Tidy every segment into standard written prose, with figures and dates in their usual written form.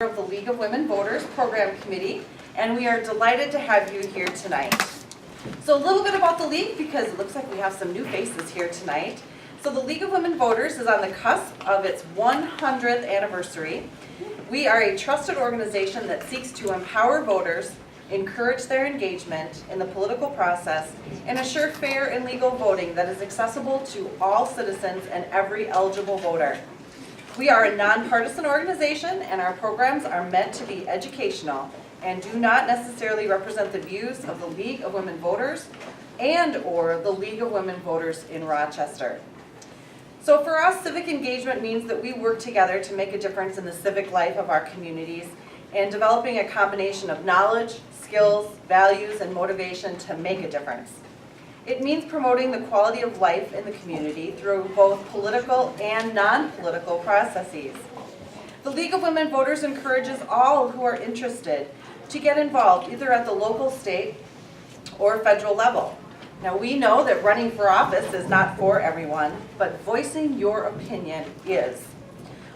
Of the League of Women Voters Program Committee, and we are delighted to have you here tonight. So a little bit about the League, because it looks like we have some new faces here tonight. So the League of Women Voters is on the cusp of its 100th anniversary. We are a trusted organization that seeks to empower voters, encourage their engagement in the political process, and assure fair and legal voting that is accessible to all citizens and every eligible voter. We are a nonpartisan organization, and our programs are meant to be educational and do not necessarily represent the views of the League of Women Voters and/or the League of Women Voters in Rochester. So for us, civic engagement means that we work together to make a difference in the civic life of our communities and developing a combination of knowledge, skills, values, and motivation to make a difference. It means promoting the quality of life in the community through both political and non-political processes. The League of Women Voters encourages all who are interested to get involved either at the local, state, or federal level. Now we know that running for office is not for everyone, but voicing your opinion is.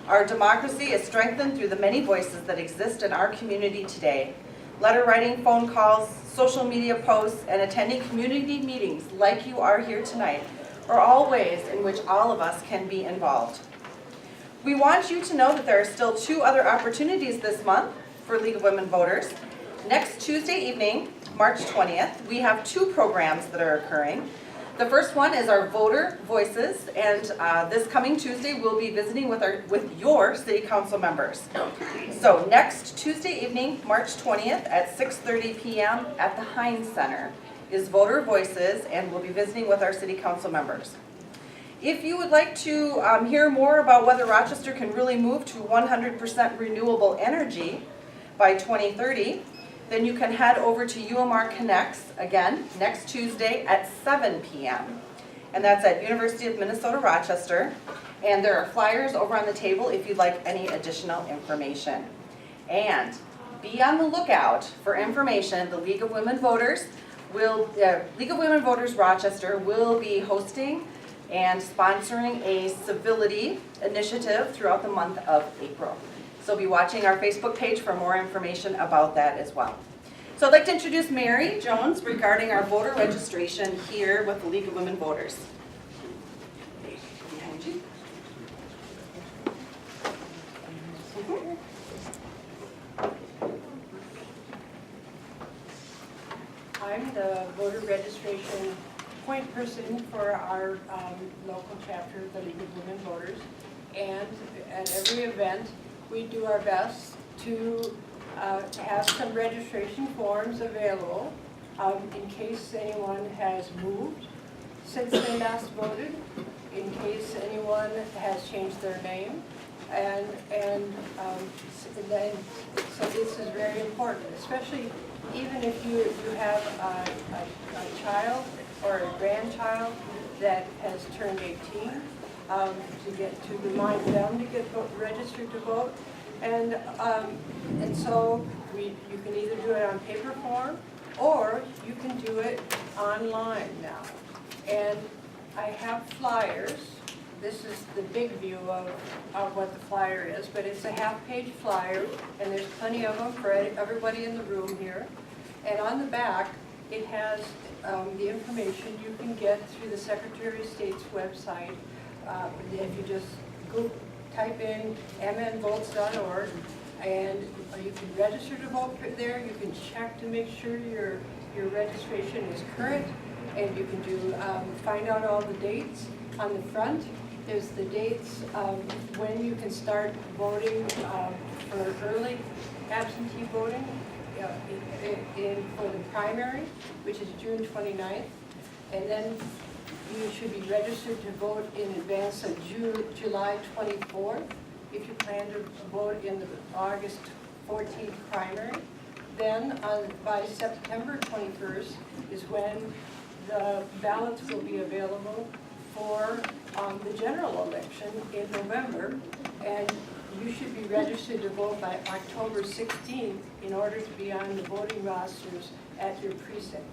Our democracy is strengthened through the many voices that exist in our community today. Letter writing, phone calls, social media posts, and attending community meetings like you are here tonight are all ways in which all of us can be involved. We want you to know that there are still 2 other opportunities this month for League of Women Voters. Next Tuesday evening, March 20th, we have 2 programs that are occurring. The first one is our Voter Voices, and this coming Tuesday we'll be visiting with your City Council members. So next Tuesday evening, March 20th at 6:30 p.m. at the Heinz Center is Voter Voices, and we'll be visiting with our City Council members. If you would like to hear more about whether Rochester can really move to 100% renewable energy by 2030, then you can head over to UMR Connects, again, next Tuesday at 7 p.m. And that's at University of Minnesota, Rochester. And there are flyers over on the table if you'd like any additional information. And be on the lookout for information. The League of Women Voters Rochester will be hosting and sponsoring a civility initiative throughout the month of April. So be watching our Facebook page for more information about that as well. So I'd like to introduce Mary Jones regarding our voter registration here with the League of Women Voters. Behind you. I'm the voter registration point person for our local chapter of the League of Women Voters. And at every event, we do our best to have some registration forms available in case anyone has moved since they last voted, in case anyone has changed their name, and then so this is very important, especially even if you have a child or a grandchild that has turned 18. To remind them to get registered to vote, and so you can either do it on paper form or you can do it online now. And I have flyers. This is the big view of what the flyer is, but it's a half-page flyer, and there's plenty of them for everybody in the room here. And on the back, it has the information you can get through the Secretary of State's website. If you just type in mnvotes.org, and you can register to vote there. You can check to make sure your registration is current, and you can do find out all the dates. On the front is the dates of when you can start voting for early absentee voting for the primary, which is June 29th, and then you should be registered to vote in advance of July 24th if you plan to vote in the August 14th primary. Then by September 21st is when the ballots will be available for the general election in November, and you should be registered to vote by October 16th in order to be on the voting rosters at your precinct.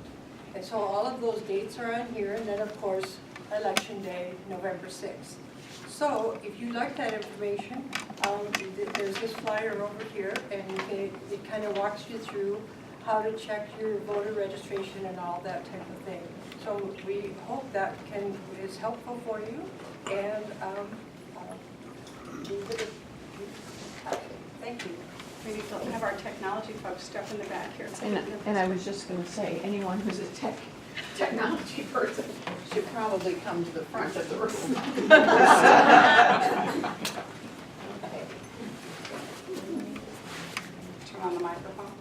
And so all of those dates are on here, and then of course, Election Day, November 6th. So if you'd like that information, there's this flyer over here, and it kind of walks you through how to check your voter registration and all that type of thing. So we hope that is helpful for you, and thank you. We need to have our technology folks step in the back here. And I was just going to say, anyone who's a technology person should probably come to the front of the room. Okay. Turn on the microphone.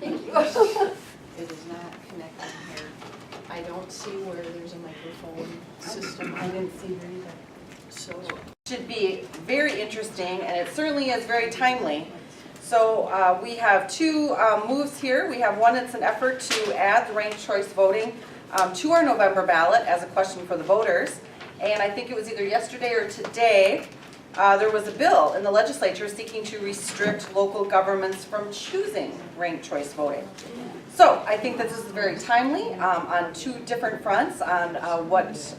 Thank you. It is not connected here. I don't see where there's a microphone system. I didn't see there either. So. Should be very interesting, and it certainly is very timely. So we have two moves here. We have one that's an effort to add the ranked choice voting to our November ballot as a question for the voters. And I think it was either yesterday or today, there was a bill in the legislature seeking to restrict local governments from choosing ranked choice voting. So I think that this is very timely on two different fronts on what's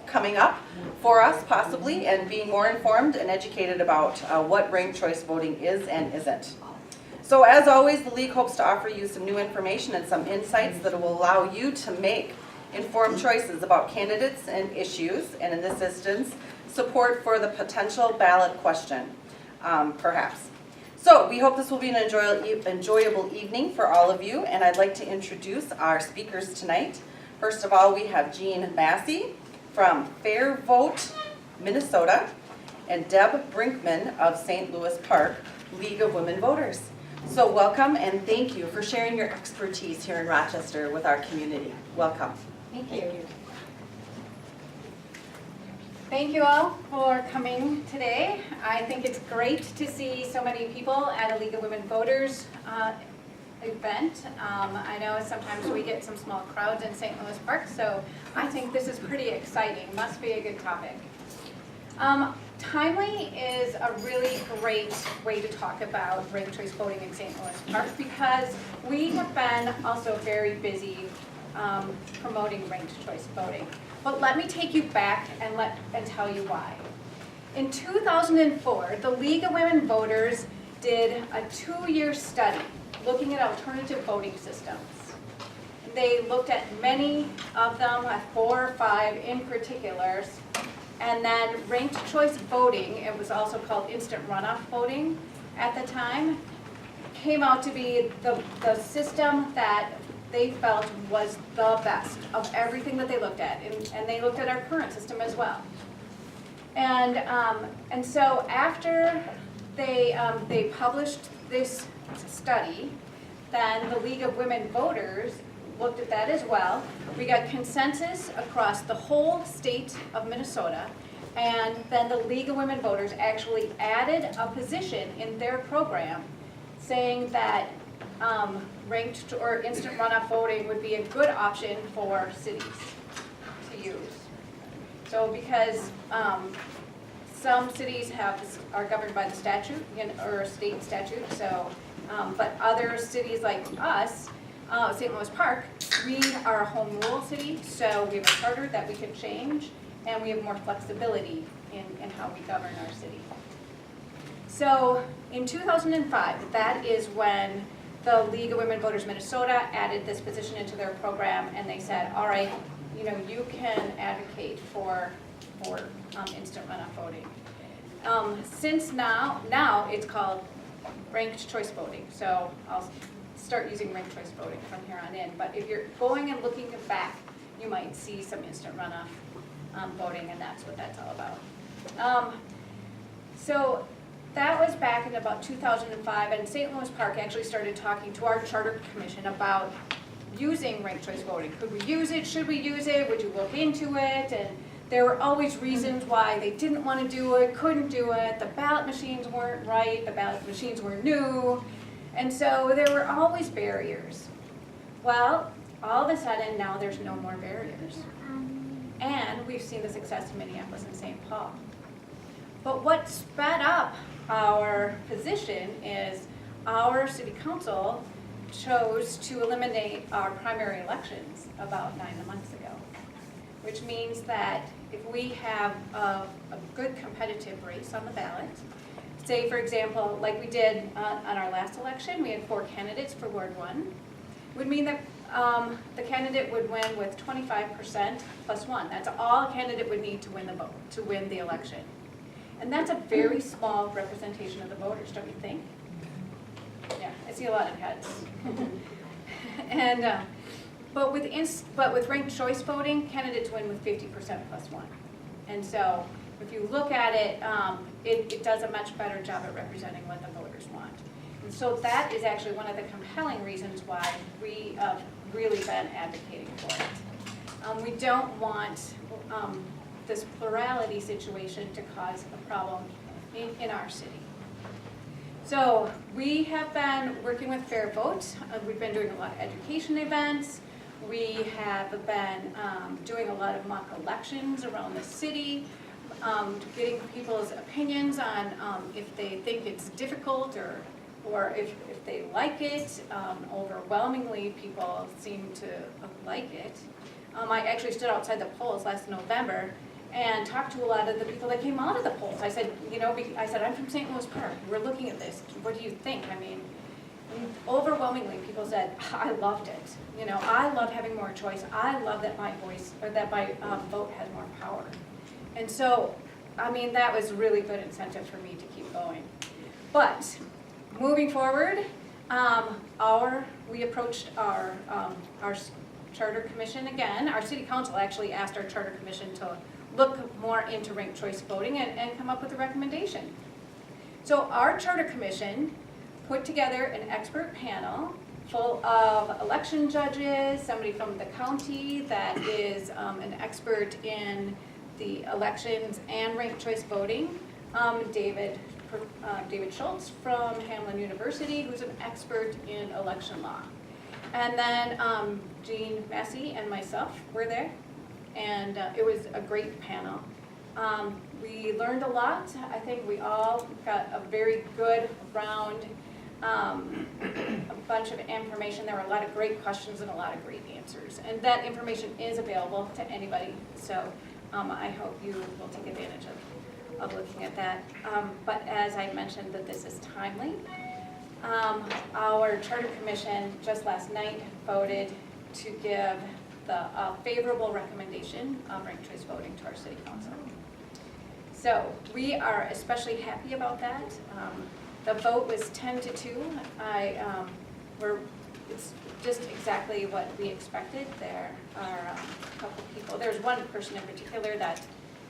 coming up for us possibly, and being more informed and educated about what ranked choice voting is and isn't. So as always, the League hopes to offer you some new information and some insights that will allow you to make informed choices about candidates and issues, and in this instance, support for the potential ballot question, perhaps. So we hope this will be an enjoyable evening for all of you, and I'd like to introduce our speakers tonight. First of all, we have Jean Massey from Fair Vote, Minnesota, and Deb Brinkman of St. Louis Park, League of Women Voters. So welcome, and thank you for sharing your expertise here in Rochester with our community. Welcome. Thank you. Thank you all for coming today. I think it's great to see so many people at a League of Women Voters event. I know sometimes we get some small crowds in St. Louis Park, so I think this is pretty exciting. Must be a good topic. Timely is a really great way to talk about ranked choice voting in St. Louis Park, because we have been also very busy promoting ranked choice voting. But let me take you back and tell you why. In 2004, the League of Women Voters did a 2-year study looking at alternative voting systems. They looked at many of them, 4 or 5 in particular, and then ranked choice voting, it was also called instant runoff voting at the time, came out to be the system that they felt was the best of everything that they looked at, and they looked at our current system as well. And so after they published this study, then the League of Women Voters looked at that as well. We got consensus across the whole state of Minnesota, and then the League of Women Voters actually added a position in their program saying that ranked or instant runoff voting would be a good option for cities to use. So because some cities are governed by the statute or a state statute, so but other cities like us, St. Louis Park, we are a home rule city, so we have a charter that we can change, and we have more flexibility in how we govern our city. So in 2005, that is when the League of Women Voters Minnesota added this position into their program, and they said, all right, you can advocate for instant runoff voting. Since now it's called ranked choice voting, so I'll start using ranked choice voting from here on in. But if you're going and looking back, you might see some instant runoff voting, and that's what that's all about. So that was back in about 2005, and St. Louis Park actually started talking to our charter commission about using ranked choice voting. Could we use it? Should we use it? Would you look into it? And there were always reasons why they didn't want to do it, couldn't do it. The ballot machines weren't right. The ballot machines were new. And so there were always barriers. Well, all of a sudden, now there's no more barriers. And we've seen the success in Minneapolis and St. Paul. But what sped up our position is our city council chose to eliminate our primary elections about 9 months ago, which means that if we have a good competitive race on the ballot, say for example, like we did on our last election, we had 4 candidates for Ward 1, would mean that the candidate would win with 25% plus 1. That's all a candidate would need to win the vote, to win the election. And that's a very small representation of the voters, don't you think? Yeah, I see a lot of heads. And but with ranked choice voting, candidates win with 50% plus 1. And so if you look at it, it does a much better job at representing what the voters want. And so that is actually one of the compelling reasons why we have really been advocating for it. We don't want this plurality situation to cause a problem in our city. So we have been working with Fair Vote. We've been doing a lot of education events. We have been doing a lot of mock elections around the city, getting people's opinions on if they think it's difficult or if they like it. Overwhelmingly, people seem to like it. I actually stood outside the polls last November and talked to a lot of the people that came out of the polls. I said, I'm from St. Louis Park. We're looking at this. What do you think? I mean, overwhelmingly, people said, I loved it. I love having more choice. I love that my voice, or that my vote has more power. And so, I mean, that was really good incentive for me to keep going. But moving forward, we approached our charter commission again. Our city council actually asked our charter commission to look more into ranked choice voting and come up with a recommendation. So our charter commission put together an expert panel full of election judges, somebody from the county that is an expert in the elections and ranked choice voting, David Schultz from Hamline University, who's an expert in election law. And then Jean Massey and myself were there, and it was a great panel. We learned a lot. I think we all got a very good round, a bunch of information. There were a lot of great questions and a lot of great answers. And that information is available to anybody, so I hope you will take advantage of looking at that. But as I mentioned, that this is timely. Our charter commission just last night voted to give the favorable recommendation of ranked choice voting to our city council. So we are especially happy about that. The vote was 10-2. It's just exactly what we expected. There are a couple people. There's one person in particular that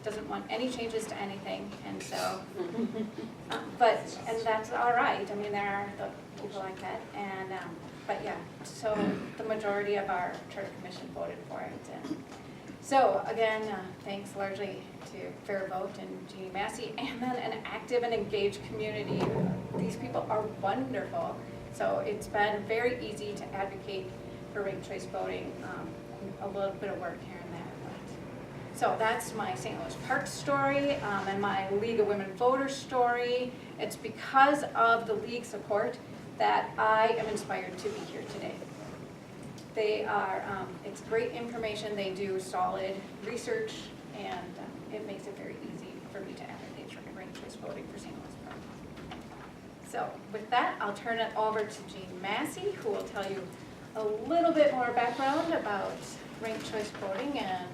doesn't want any changes to anything, and so, and that's all right. I mean, there are the people like that, and but yeah. So the majority of our charter commission voted for it, and so again, thanks largely to Fair Vote and Jeannie Massey, and then an active and engaged community. These people are wonderful. So it's been very easy to advocate for ranked choice voting. A little bit of work here and there. So that's my St. Louis Park story and my League of Women Voters story. It's because of the League support that I am inspired to be here today. They are, it's great information. They do solid research, and it makes it very easy for me to advocate for ranked choice voting for St. Louis Park. So with that, I'll turn it over to Jean Massey, who will tell you a little bit more background about ranked choice voting and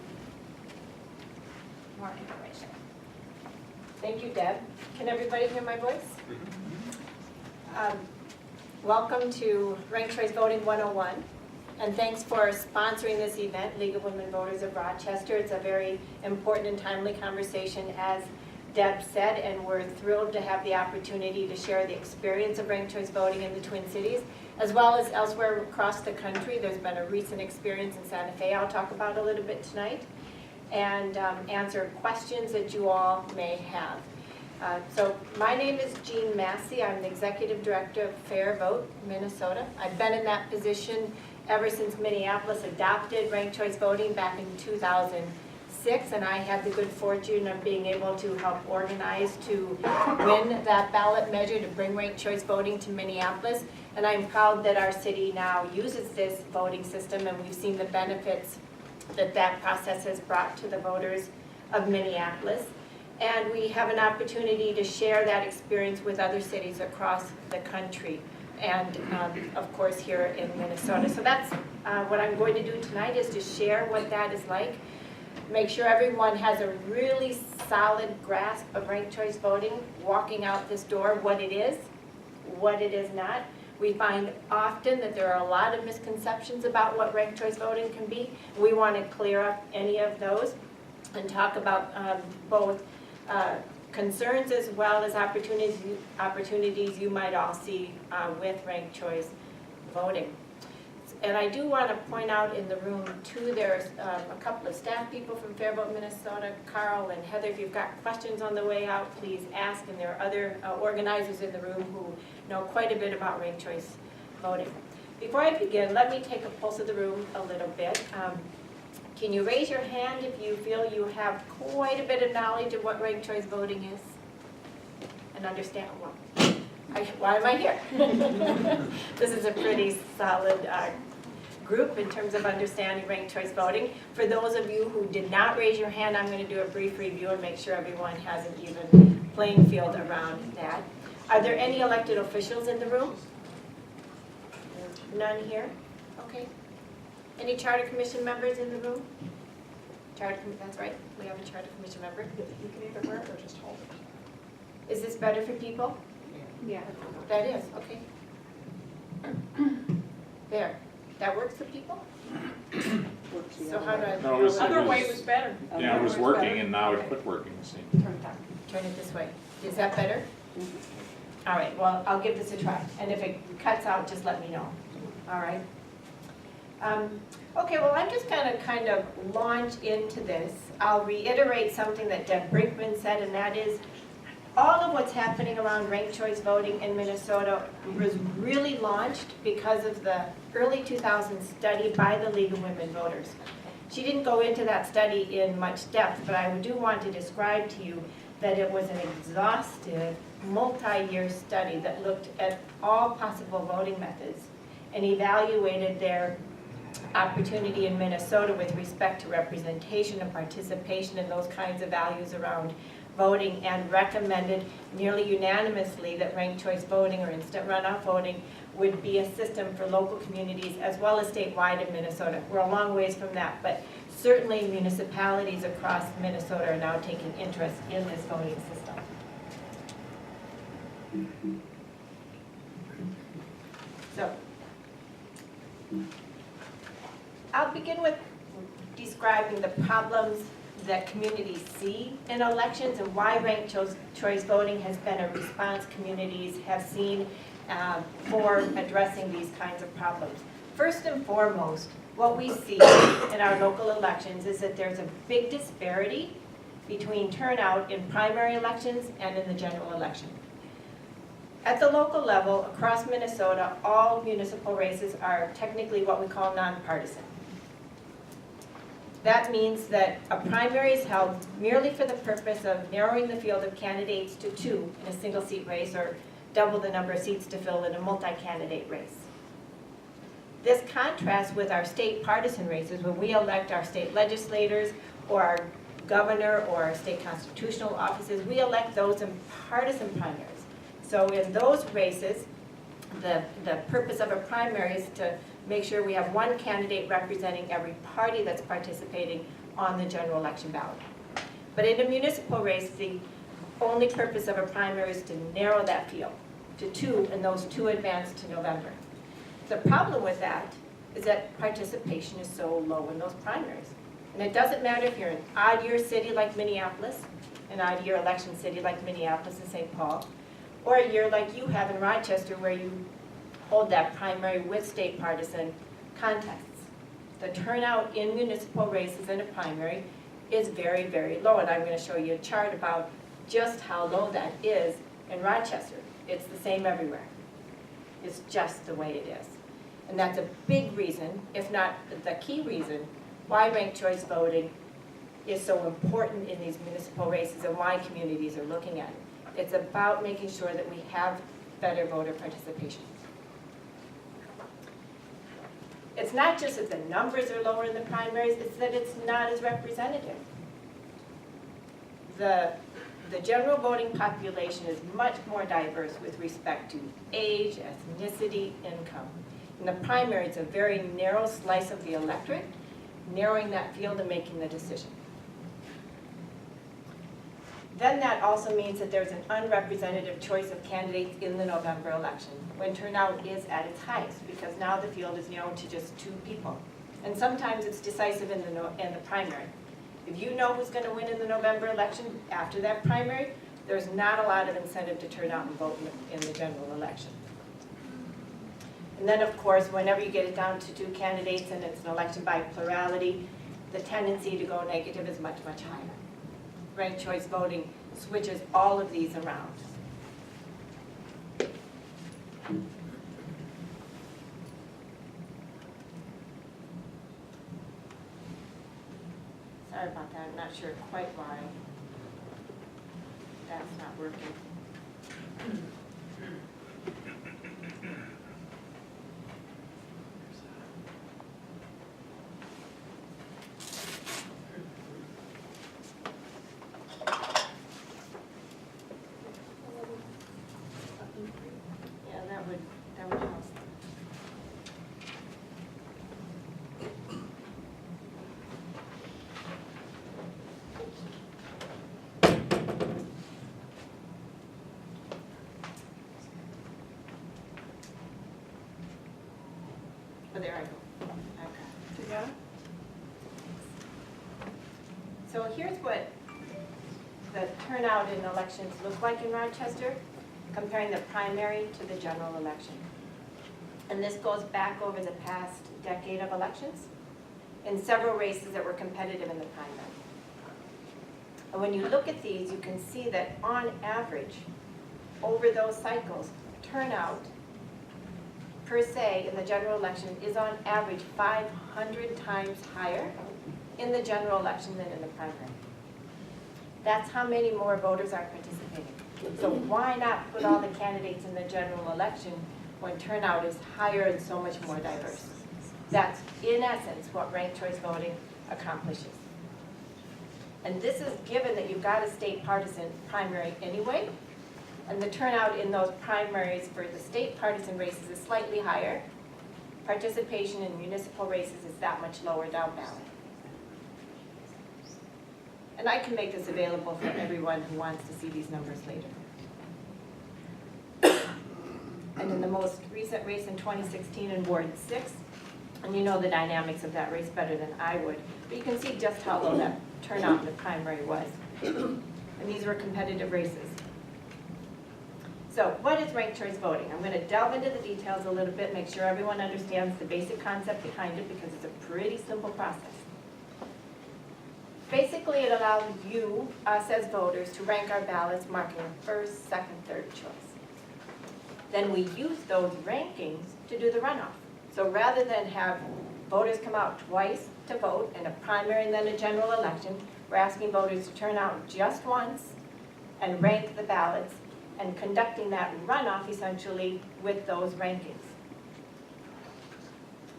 more information. Thank you, Deb. Can everybody hear my voice? Welcome to Ranked Choice Voting 101, and thanks for sponsoring this event, League of Women Voters of Rochester. It's a very important and timely conversation, as Deb said, and we're thrilled to have the opportunity to share the experience of ranked choice voting in the Twin Cities, as well as elsewhere across the country. There's been a recent experience in Santa Fe I'll talk about a little bit tonight, and answer questions that you all may have. So my name is Jean Massey. I'm the Executive Director of Fair Vote, Minnesota. I've been in that position ever since Minneapolis adopted ranked choice voting back in 2006. 6, and I had the good fortune of being able to help organize to win that ballot measure to bring ranked choice voting to Minneapolis. And I'm proud that our city now uses this voting system, and we've seen the benefits that that process has brought to the voters of Minneapolis. And we have an opportunity to share that experience with other cities across the country, and of course here in Minnesota. So that's what I'm going to do tonight, is to share what that is like. Make sure everyone has a really solid grasp of ranked choice voting, walking out this door, what it is not. We find often that there are a lot of misconceptions about what ranked choice voting can be. We want to clear up any of those and talk about both concerns as well as opportunities you might all see with ranked choice voting. And I do want to point out in the room too, there's a couple of staff people from Faribault, Minnesota, Carl and Heather. If you've got questions on the way out, please ask. And there are other organizers in the room who know quite a bit about ranked choice voting. Before I begin, let me take a pulse of the room a little bit. Can you raise your hand if you feel you have quite a bit of knowledge of what ranked choice voting is? And understand why am I here? This is a pretty solid group in terms of understanding ranked choice voting. For those of you who did not raise your hand, I'm going to do a brief review and make sure everyone has an even playing field around that. Are there any elected officials in the room? None here? Okay. Any Charter Commission members in the room? That's right, we have a Charter Commission member. You can either wear it or just hold it. Is this better for people? Yeah. That is, okay. There, that works for people? So how do I? No, it was- Other way was better. Yeah, it was working and now it quit working, see. Turn it this way. Is that better? All right, well, I'll give this a try. And if it cuts out, just let me know. All right? Okay, well, I'm just going to kind of launch into this. I'll reiterate something that Deb Brinkman said, and that is all of what's happening around ranked choice voting in Minnesota was really launched because of the early 2000s study by the League of Women Voters. She didn't go into that study in much depth, but I do want to describe to you that it was an exhaustive, multi-year study that looked at all possible voting methods and evaluated their opportunity in Minnesota with respect to representation and participation and those kinds of values around voting, and recommended nearly unanimously that ranked choice voting or instant runoff voting would be a system for local communities as well as statewide in Minnesota. We're a long ways from that, but certainly municipalities across Minnesota are now taking interest in this voting system. So, I'll begin with describing the problems that communities see in elections and why ranked choice voting has been a response communities have seen for addressing these kinds of problems. First and foremost, what we see in our local elections is that there's a big disparity between turnout in primary elections and in the general election. At the local level, across Minnesota, all municipal races are technically what we call nonpartisan. That means that a primary is held merely for the purpose of narrowing the field of candidates to 2 in a single seat race, or double the number of seats to fill in a multi-candidate race. This contrasts with our state partisan races, when we elect our state legislators or our governor or our state constitutional offices. We elect those in partisan primaries. So in those races, the purpose of a primary is to make sure we have one candidate representing every party that's participating on the general election ballot. But in a municipal race, the only purpose of a primary is to narrow that field to 2, and those 2 advance to November. The problem with that is that participation is so low in those primaries. And it doesn't matter if you're an odd-year city like Minneapolis, an odd-year election city like Minneapolis and St. Paul, or a year like you have in Rochester where you hold that primary with state partisan contests. The turnout in municipal races in a primary is very, very low, and I'm going to show you a chart about just how low that is in Rochester. It's the same everywhere. It's just the way it is. And that's a big reason, if not the key reason, why ranked choice voting is so important in these municipal races and why communities are looking at it. It's about making sure that we have better voter participation. It's not just that the numbers are lower in the primaries, it's that it's not as representative. The general voting population is much more diverse with respect to age, ethnicity, income. In the primary, it's a very narrow slice of the electorate, narrowing that field and making the decision. Then that also means that there's an unrepresentative choice of candidates in the November election, when turnout is at its highest, because now the field is narrowed to just 2 people. And sometimes it's decisive in the primary. If you know who's going to win in the November election after that primary, there's not a lot of incentive to turn out and vote in the general election. And then, of course, whenever you get it down to 2 candidates and it's an election by plurality, the tendency to go negative is much, much higher. Ranked choice voting switches all of these around. Sorry about that, I'm not sure quite why that's not working. Yeah, that would help. Oh, there I go. Okay. Yeah? So here's what the turnout in elections look like in Rochester, comparing the primary to the general election. And this goes back over the past decade of elections in several races that were competitive in the primary. And when you look at these, you can see that on average, over those cycles, turnout per se in the general election is on average 500 times higher in the general election than in the primary. That's how many more voters are participating. So why not put all the candidates in the general election when turnout is higher and so much more diverse? That's, in essence, what ranked choice voting accomplishes. And this is given that you've got a state partisan primary anyway, and the turnout in those primaries for the state partisan races is slightly higher. Participation in municipal races is that much lower down ballot. And I can make this available for everyone who wants to see these numbers later. And in the most recent race in 2016 in Ward 6, and you know the dynamics of that race better than I would, but you can see just how low that turnout in the primary was. And these were competitive races. So what is ranked choice voting? I'm going to delve into the details a little bit, make sure everyone understands the basic concept behind it, because it's a pretty simple process. Basically, it allows you, us as voters, to rank our ballots, marking first, second, third choice. Then we use those rankings to do the runoff. So rather than have voters come out twice to vote in a primary and then a general election, we're asking voters to turn out just once and rank the ballots, and conducting that runoff essentially with those rankings.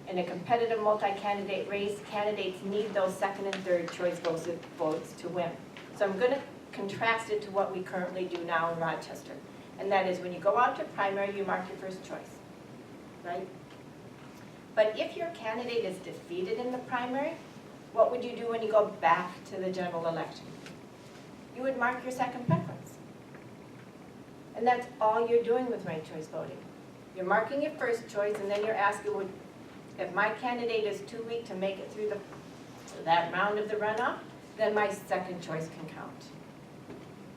In a competitive multi-candidate race, candidates need those second and third choice votes to win. So I'm going to contrast it to what we currently do now in Rochester. And that is when you go out to primary, you mark your first choice, right? But if your candidate is defeated in the primary, what would you do when you go back to the general election? You would mark your second preference. And that's all you're doing with ranked choice voting. You're marking your first choice, and then you're asking, if my candidate is too weak to make it through that round of the runoff, then my second choice can count.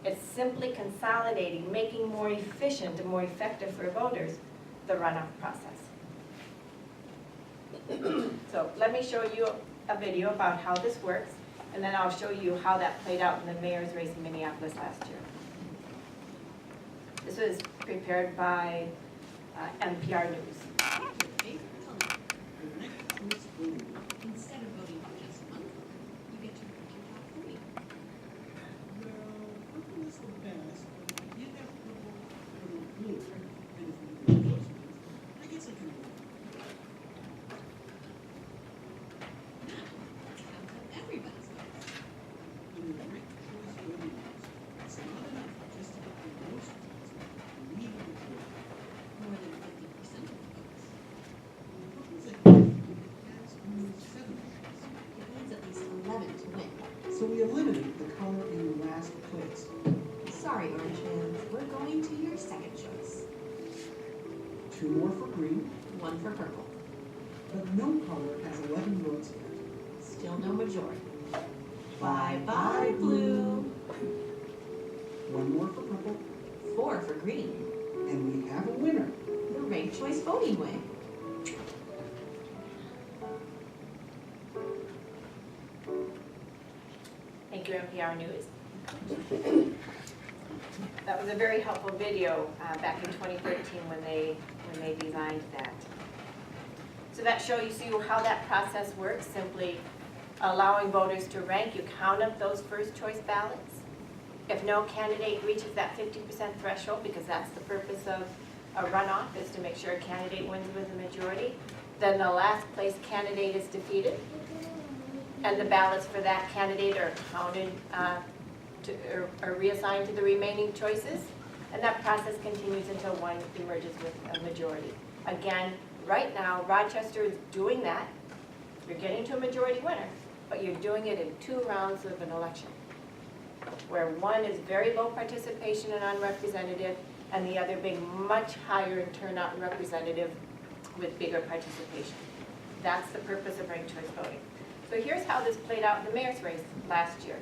It's simply consolidating, making more efficient and more effective for voters the runoff process. So let me show you a video about how this works, and then I'll show you how that played out in the mayor's race in Minneapolis last year. This was prepared by NPR News. Instead of voting for just one, you get to pick your top 3. so we eliminate the color in your last place. Sorry, orange fans, we're going to your second choice. 2 more for green, 1 for purple. but no color has 11 votes yet. Still no majority. Bye-bye, blue. 1 more for purple, 4 for green. and we have a winner. The ranked choice voting way. Thank you, NPR News. That was a very helpful video back in 2013 when they designed that. So that shows you how that process works, simply allowing voters to rank. You count up those first choice ballots. If no candidate reaches that 50% threshold, because that's the purpose of a runoff, is to make sure a candidate wins with a majority, then the last place candidate is defeated. And the ballots for that candidate are counted or reassigned to the remaining choices. And that process continues until one emerges with a majority. Again, right now, Rochester is doing that. You're getting to a majority winner, but you're doing it in 2 rounds of an election, where one is very low participation and unrepresentative, and the other being much higher in turnout and representative with bigger participation. That's the purpose of ranked choice voting. So here's how this played out in the mayor's race last year.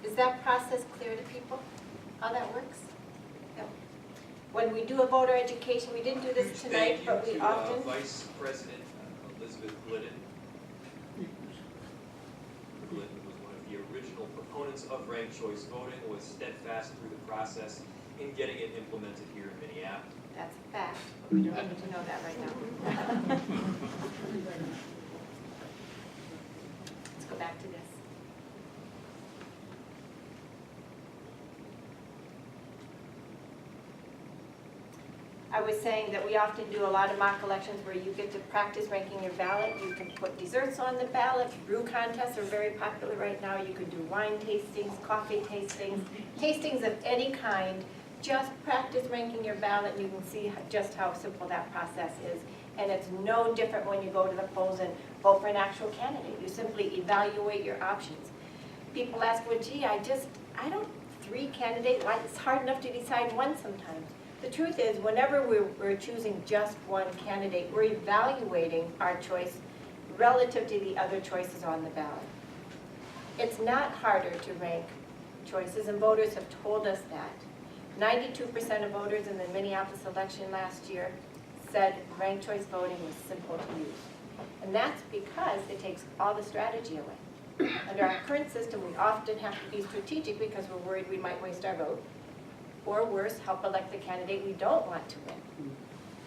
Is that process clear to people, how that works? Yep. When we do a voter education, we didn't do this tonight, but we often. Vice President Elizabeth Glidden. Glidden was one of the original proponents of ranked choice voting, was steadfast through the process in getting it implemented here in Minneapolis. That's a fact, but we don't need to know that right now. Let's go back to this. I was saying that we often do a lot of mock elections where you get to practice ranking your ballot. You can put desserts on the ballot. Brew contests are very popular right now. You can do wine tastings, coffee tastings, tastings of any kind. Just practice ranking your ballot, and you can see just how simple that process is. And it's no different when you go to the polls and vote for an actual candidate. You simply evaluate your options. People ask, well, gee, I don't, 3 candidates, it's hard enough to decide one sometimes. The truth is, whenever we're choosing just one candidate, we're evaluating our choice relative to the other choices on the ballot. It's not harder to rank choices, and voters have told us that. 92% of voters in the Minneapolis election last year said ranked choice voting was simple to use. And that's because it takes all the strategy away. Under our current system, we often have to be strategic because we're worried we might waste our vote, or worse, help elect the candidate we don't want to win.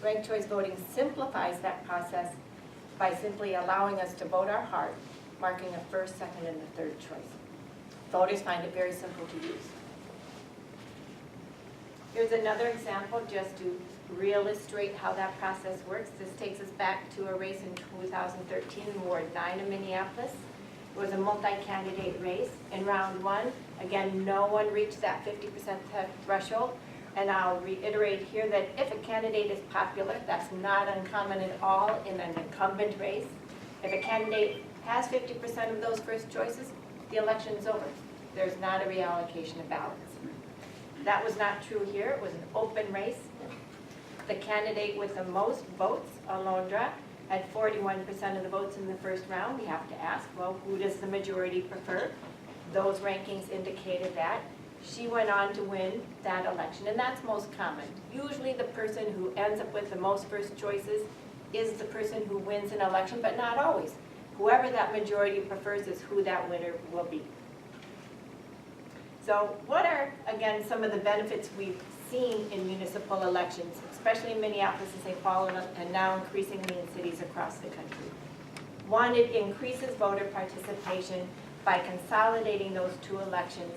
Ranked choice voting simplifies that process by simply allowing us to vote our heart, marking a first, second, and a third choice. Voters find it very simple to use. Here's another example just to illustrate how that process works. This takes us back to a race in 2013 in Ward 9 of Minneapolis. It was a multi-candidate race. In round one, again, no one reached that 50% threshold. And I'll reiterate here that if a candidate is popular, that's not uncommon at all in an incumbent race. If a candidate has 50% of those first choices, the election's over. There's not a reallocation of ballots. That was not true here. It was an open race. The candidate with the most votes, Alondra, had 41% of the votes in the first round. We have to ask, well, who does the majority prefer? Those rankings indicated that. She went on to win that election, and that's most common. Usually the person who ends up with the most first choices is the person who wins an election, but not always. Whoever that majority prefers is who that winner will be. So what are, again, some of the benefits we've seen in municipal elections, especially in Minneapolis and St. Paul, and now increasingly in cities across the country? One, it increases voter participation by consolidating those two elections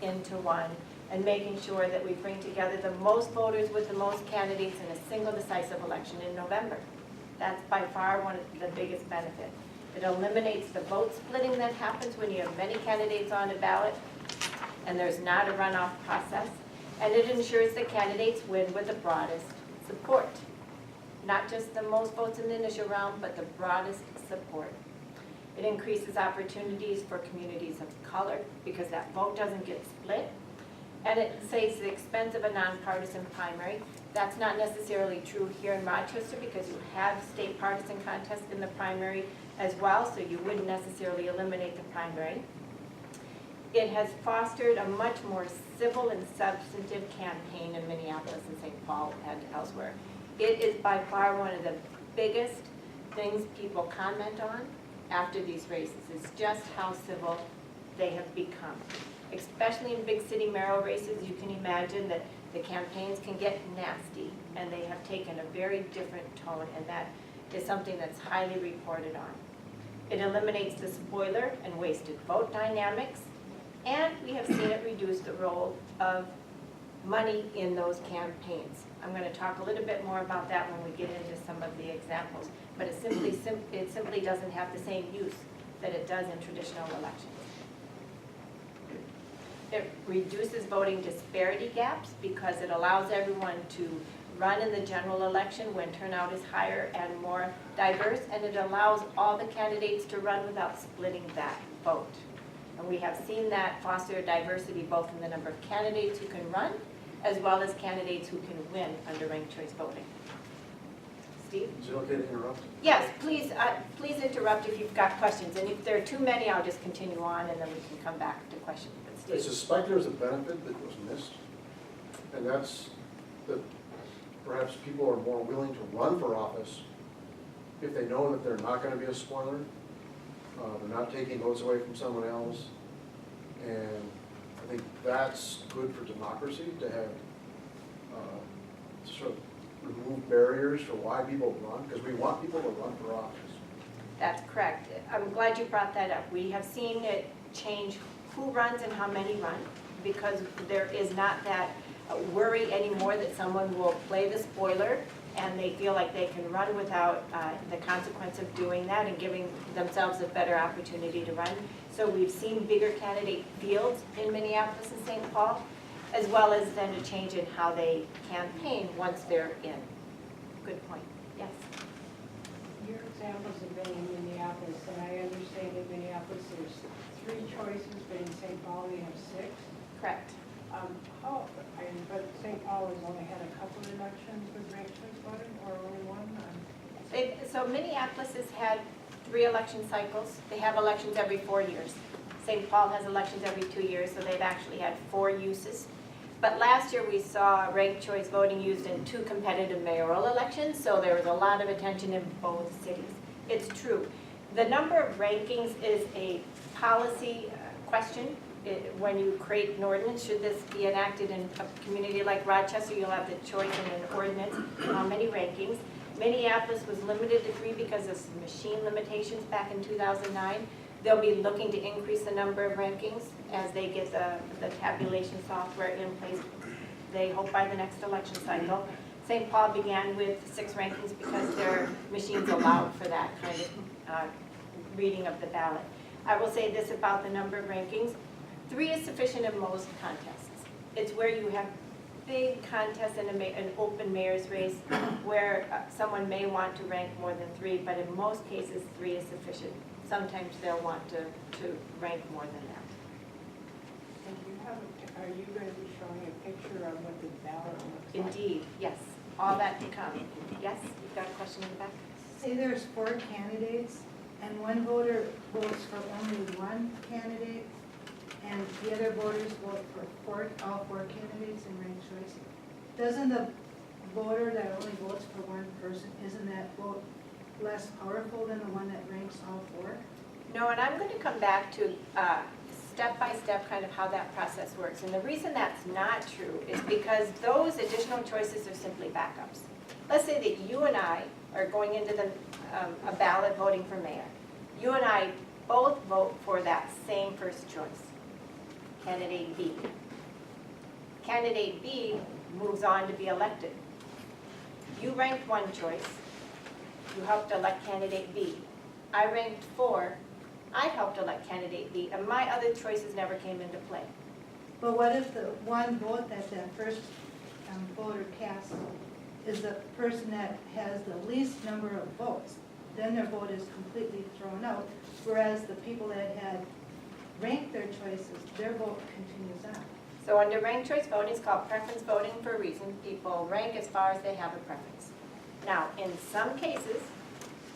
into one and making sure that we bring together the most voters with the most candidates in a single decisive election in November. That's by far one of the biggest benefits. It eliminates the vote splitting that happens when you have many candidates on a ballot and there's not a runoff process. And it ensures the candidates win with the broadest support. Not just the most votes in the initial round, but the broadest support. It increases opportunities for communities of color because that vote doesn't get split. And it saves the expense of a nonpartisan primary. That's not necessarily true here in Rochester because you have state partisan contests in the primary as well, so you wouldn't necessarily eliminate the primary. It has fostered a much more civil and substantive campaign in Minneapolis and St. Paul and elsewhere. It is by far one of the biggest things people comment on after these races. It's just how civil they have become. Especially in big city mayoral races, you can imagine that the campaigns can get nasty, and they have taken a very different tone, and that is something that's highly reported on. It eliminates the spoiler and wasted vote dynamics, and we have seen it reduce the role of money in those campaigns. I'm going to talk a little bit more about that when we get into some of the examples, but it simply doesn't have the same use that it does in traditional elections. It reduces voting disparity gaps because it allows everyone to run in the general election when turnout is higher and more diverse, and it allows all the candidates to run without splitting that vote. And we have seen that foster diversity both in the number of candidates who can run as well as candidates who can win under ranked choice voting. Steve? Is it okay to interrupt? Yes, please, please interrupt if you've got questions. And if there are too many, I'll just continue on and then we can come back to questions. But Steve? I suspect there's a benefit that was missed, and that's that perhaps people are more willing to run for office if they know that they're not going to be a spoiler, they're not taking votes away from someone else, and I think that's good for democracy to have sort of remove barriers for why people run, because we want people to run for office. That's correct. I'm glad you brought that up. We have seen it change who runs and how many run, because there is not that worry anymore that someone will play the spoiler and they feel like they can run without the consequence of doing that and giving themselves a better opportunity to run. So we've seen bigger candidate fields in Minneapolis and St. Paul, as well as then a change in how they campaign once they're in. Good point. Yes? Your examples have been in Minneapolis, and I understand in Minneapolis there's 3 choices, but in St. Paul we have 6. Correct. But St. Paul has only had a couple of elections with ranked choice voting, or only one? So Minneapolis has had 3 election cycles. They have elections every 4 years. St. Paul has elections every 2 years, so they've actually had 4 uses. But last year we saw ranked choice voting used in 2 competitive mayoral elections, so there was a lot of attention in both cities. It's true. The number of rankings is a policy question. When you create an ordinance, should this be enacted in a community like Rochester, you'll have the choice in an ordinance how many rankings. Minneapolis was limited to 3 because of some machine limitations back in 2009. They'll be looking to increase the number of rankings as they get the tabulation software in place, they hope, by the next election cycle. St. Paul began with 6 rankings because their machines allowed for that kind of reading of the ballot. I will say this about the number of rankings. 3 is sufficient in most contests. It's where you have big contests in an open mayor's race where someone may want to rank more than 3, but in most cases, 3 is sufficient. Sometimes they'll want to rank more than that. And are you going to be showing a picture of what the ballot looks like? Indeed, yes. All that to come. Yes, you've got a question in the back? Say there's 4 candidates and one voter votes for only one candidate and the other voters vote for all 4 candidates in ranked choice. Doesn't the voter that only votes for one person, isn't that vote less powerful than the one that ranks all 4? No, and I'm going to come back to step-by-step kind of how that process works. And the reason that's not true is because those additional choices are simply backups. Let's say that you and I are going into a ballot voting for mayor. You and I both vote for that same first choice, candidate B. Candidate B moves on to be elected. You ranked one choice. You helped elect candidate B. I ranked 4. I helped elect candidate B, and my other choices never came into play. But what if the one vote that first voter casts is the person that has the least number of votes? Then their vote is completely thrown out, whereas the people that had ranked their choices, their vote continues on. So under ranked choice voting, it's called preference voting for a reason. People rank as far as they have a preference. Now, in some cases,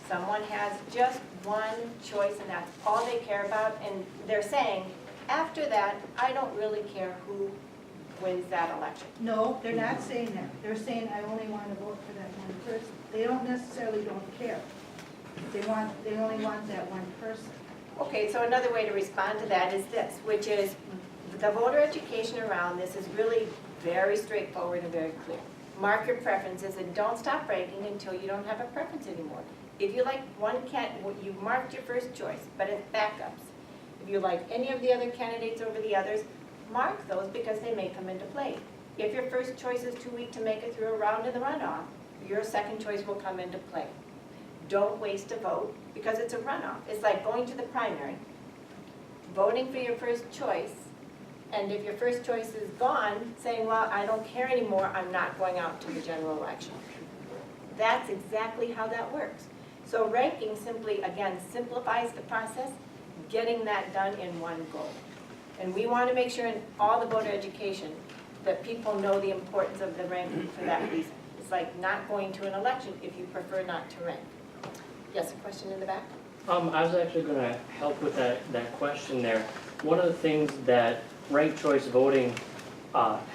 someone has just one choice and that's all they care about, and they're saying, after that, I don't really care who wins that election. No, they're not saying that. They're saying, I only want to vote for that one person. They don't necessarily don't care. They only want that one person. Okay, so another way to respond to that is this, which is the voter education around this is really very straightforward and very clear. Mark your preferences and don't stop ranking until you don't have a preference anymore. If you like one you marked your first choice, but it's backups. If you like any of the other candidates over the others, mark those because they may come into play. If your first choice is too weak to make it through a round in the runoff, your second choice will come into play. Don't waste a vote because it's a runoff. It's like going to the primary, voting for your first choice, and if your first choice is gone, saying, well, I don't care anymore, I'm not going out to the general election. That's exactly how that works. So ranking simply, again, simplifies the process, getting that done in one go. And we want to make sure in all the voter education that people know the importance of the ranking for that reason. It's like not going to an election if you prefer not to rank. Yes, a question in the back? I was actually going to help with that question there. One of the things that ranked choice voting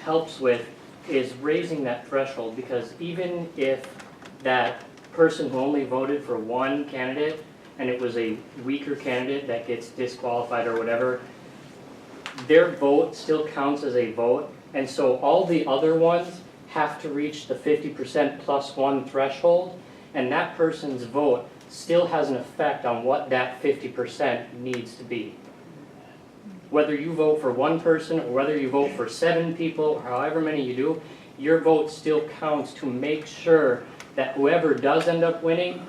helps with is raising that threshold, because even if that person who only voted for one candidate and it was a weaker candidate that gets disqualified or whatever, their vote still counts as a vote, and so all the other ones have to reach the 50% plus 1 threshold, and that person's vote still has an effect on what that 50% needs to be. Whether you vote for one person or whether you vote for 7 people or however many you do, your vote still counts to make sure that whoever does end up winning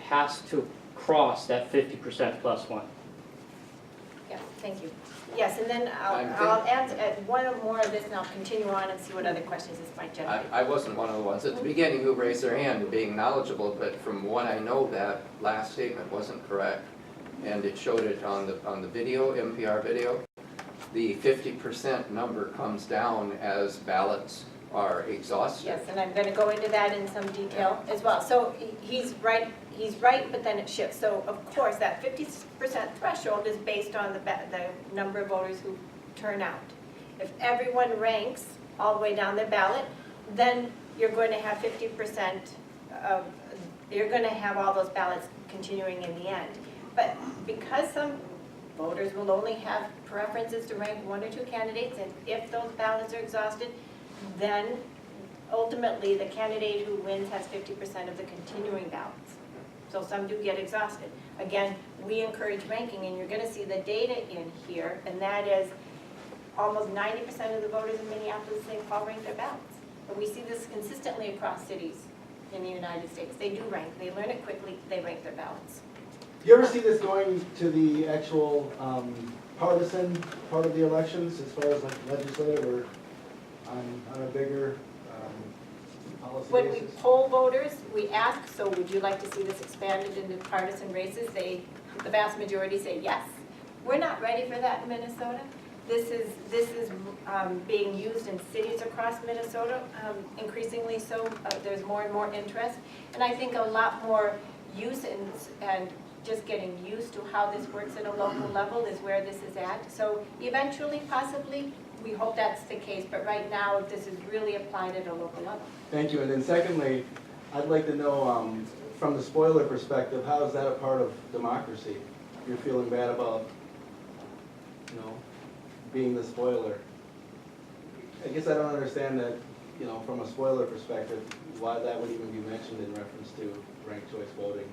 has to cross that 50% plus 1. Yeah, thank you. Yes, and then I'll answer one or more of this and I'll continue on and see what other questions this might generate. I wasn't one of the ones at the beginning who raised their hand being knowledgeable, but from what I know, that last statement wasn't correct. And it showed it on the video, NPR video. The 50% number comes down as ballots are exhausted. Yes, and I'm going to go into that in some detail as well. So he's right, but then it shifts. So of course, that 50% threshold is based on the number of voters who turn out. If everyone ranks all the way down the ballot, then you're going to have 50% of, you're going to have all those ballots continuing in the end. But because some voters will only have preferences to rank 1 or 2 candidates, and if those ballots are exhausted, then ultimately the candidate who wins has 50% of the continuing ballots. So some do get exhausted. Again, we encourage ranking, and you're going to see the data in here, and that is almost 90% of the voters in Minneapolis and St. Paul rank their ballots. And we see this consistently across cities in the United States. They do rank. They learn it quickly. They rank their ballots. you ever see this going to the actual partisan part of the elections, as far as like legislative or on a bigger policy When we basis? poll voters, we ask, so would you like to see this expanded into partisan races? The vast majority say yes. We're not ready for that in Minnesota. This is being used in cities across Minnesota, increasingly so. There's more and more interest. And I think a lot more use and just getting used to how this works at a local level is where this is at. So eventually, possibly, we hope that's the case. But right now, this is really applied at a local level. Thank you. And then secondly, I'd like to know, from the spoiler perspective, how is that a part of democracy? You're feeling bad about, you know, being the spoiler. I guess I don't understand that, you know, from a spoiler perspective, why that would even be mentioned in reference to ranked choice voting.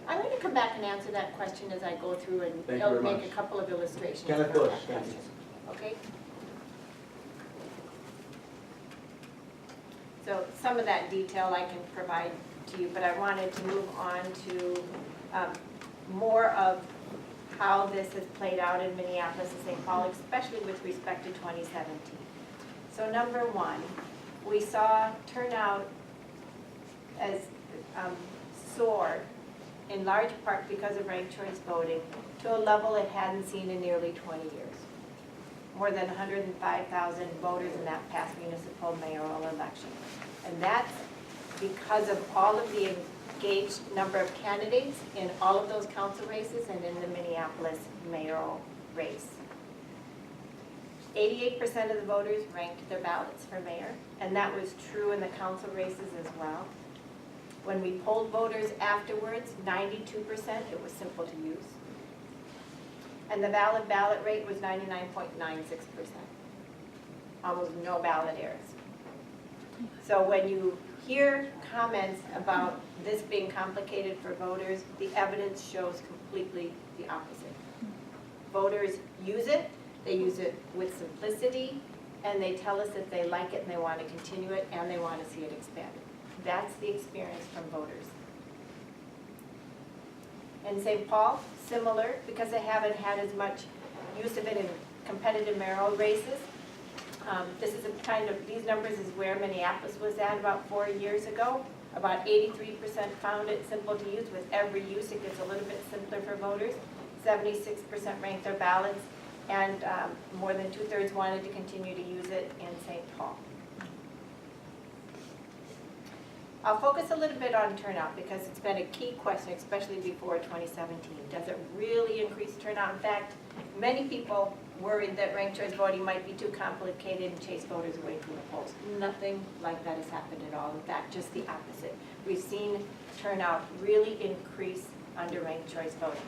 I'm going to come back and answer that question as I go through and Thank you very make much. a couple of illustrations. Kenneth around Bush, that thank you. question. Okay? So some of that detail I can provide to you, but I wanted to move on to more of how this has played out in Minneapolis and St. Paul, especially with respect to 2017. So number one, we saw turnout as soared in large part because of ranked choice voting to a level it hadn't seen in nearly 20 years. More than 105,000 voters in that past municipal mayoral election. And that's because of all of the engaged number of candidates in all of those council races and in the Minneapolis mayoral race. 88% of the voters ranked their ballots for mayor, and that was true in the council races as well. When we polled voters afterwards, 92%, it was simple to use. And the valid ballot rate was 99.96%. Almost no ballot errors. So when you hear comments about this being complicated for voters, the evidence shows completely the opposite. Voters use it, they use it with simplicity, and they tell us that they like it and they want to continue it and they want to see it expanded. That's the experience from voters. In St. Paul, similar, because they haven't had as much use of it in competitive mayoral races. This is a kind of, these numbers is where Minneapolis was at about 4 years ago. About 83% found it simple to use. With every use, it gets a little bit simpler for voters. 76% ranked their ballots, and more than 2/3 wanted to continue to use it in St. Paul. I'll focus a little bit on turnout because it's been a key question, especially before 2017. Does it really increase turnout? In fact, many people worried that ranked choice voting might be too complicated and chase voters away from the polls. Nothing like that has happened at all. In fact, just the opposite. We've seen turnout really increase under ranked choice voting.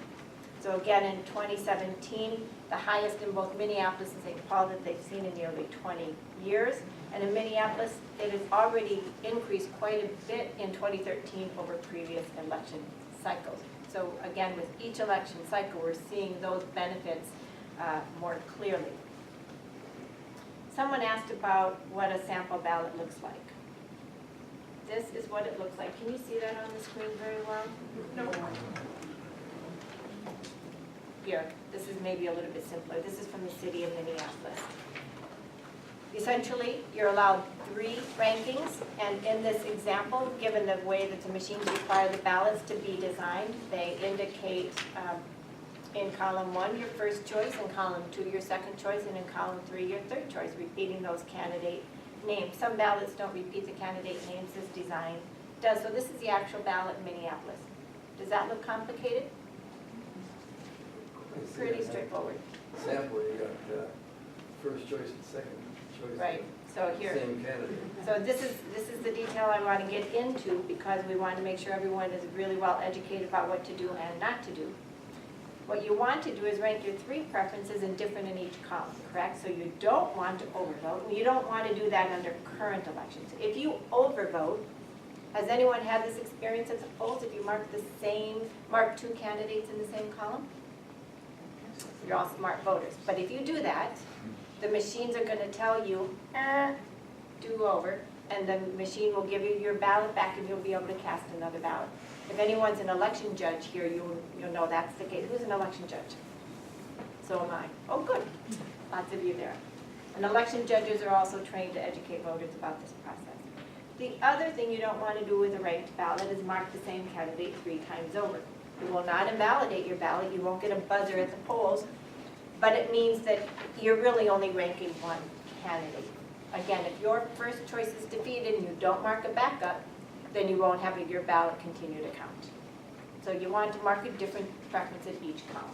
So again, in 2017, the highest in both Minneapolis and St. Paul that they've seen in nearly 20 years. And in Minneapolis, it has already increased quite a bit in 2013 over previous election cycles. So again, with each election cycle, we're seeing those benefits more clearly. Someone asked about what a sample ballot looks like. This is what it looks like. Can you see that on the screen very well? No. Here, this is maybe a little bit simpler. This is from the city of Minneapolis. Essentially, you're allowed 3 rankings, and in this example, given the way that the machines require the ballots to be designed, they indicate in column 1 your first choice, in column 2 your second choice, and in column 3 your third choice, repeating those candidate names. Some ballots don't repeat the candidate names, this design does. So this is the actual ballot in Minneapolis. Does that look complicated? Pretty straightforward. Sample, you got first choice and second choice. Right, so here. Same candidate. So this is the detail I want to get into because we want to make sure everyone is really well educated about what to do and not to do. What you want to do is rank your 3 preferences and different in each column, correct? So you don't want to overvote. You don't want to do that under current elections. If you overvote, has anyone had this experience at the polls? If you mark 2 candidates in the same column? You're all smart voters. But if you do that, the machines are going to tell you, do over, and the machine will give you your ballot back and you'll be able to cast another ballot. If anyone's an election judge here, you'll know that's the case. Who's an election judge? So am I. Oh, good. Lots of you there. And election judges are also trained to educate voters about this process. The other thing you don't want to do with a ranked ballot is mark the same candidate 3 times over. It will not invalidate your ballot. You won't get a buzzer at the polls, but it means that you're really only ranking one candidate. Again, if your first choice is defeated and you don't mark a backup, then you won't have your ballot continue to count. So you want to mark a different preference at each column.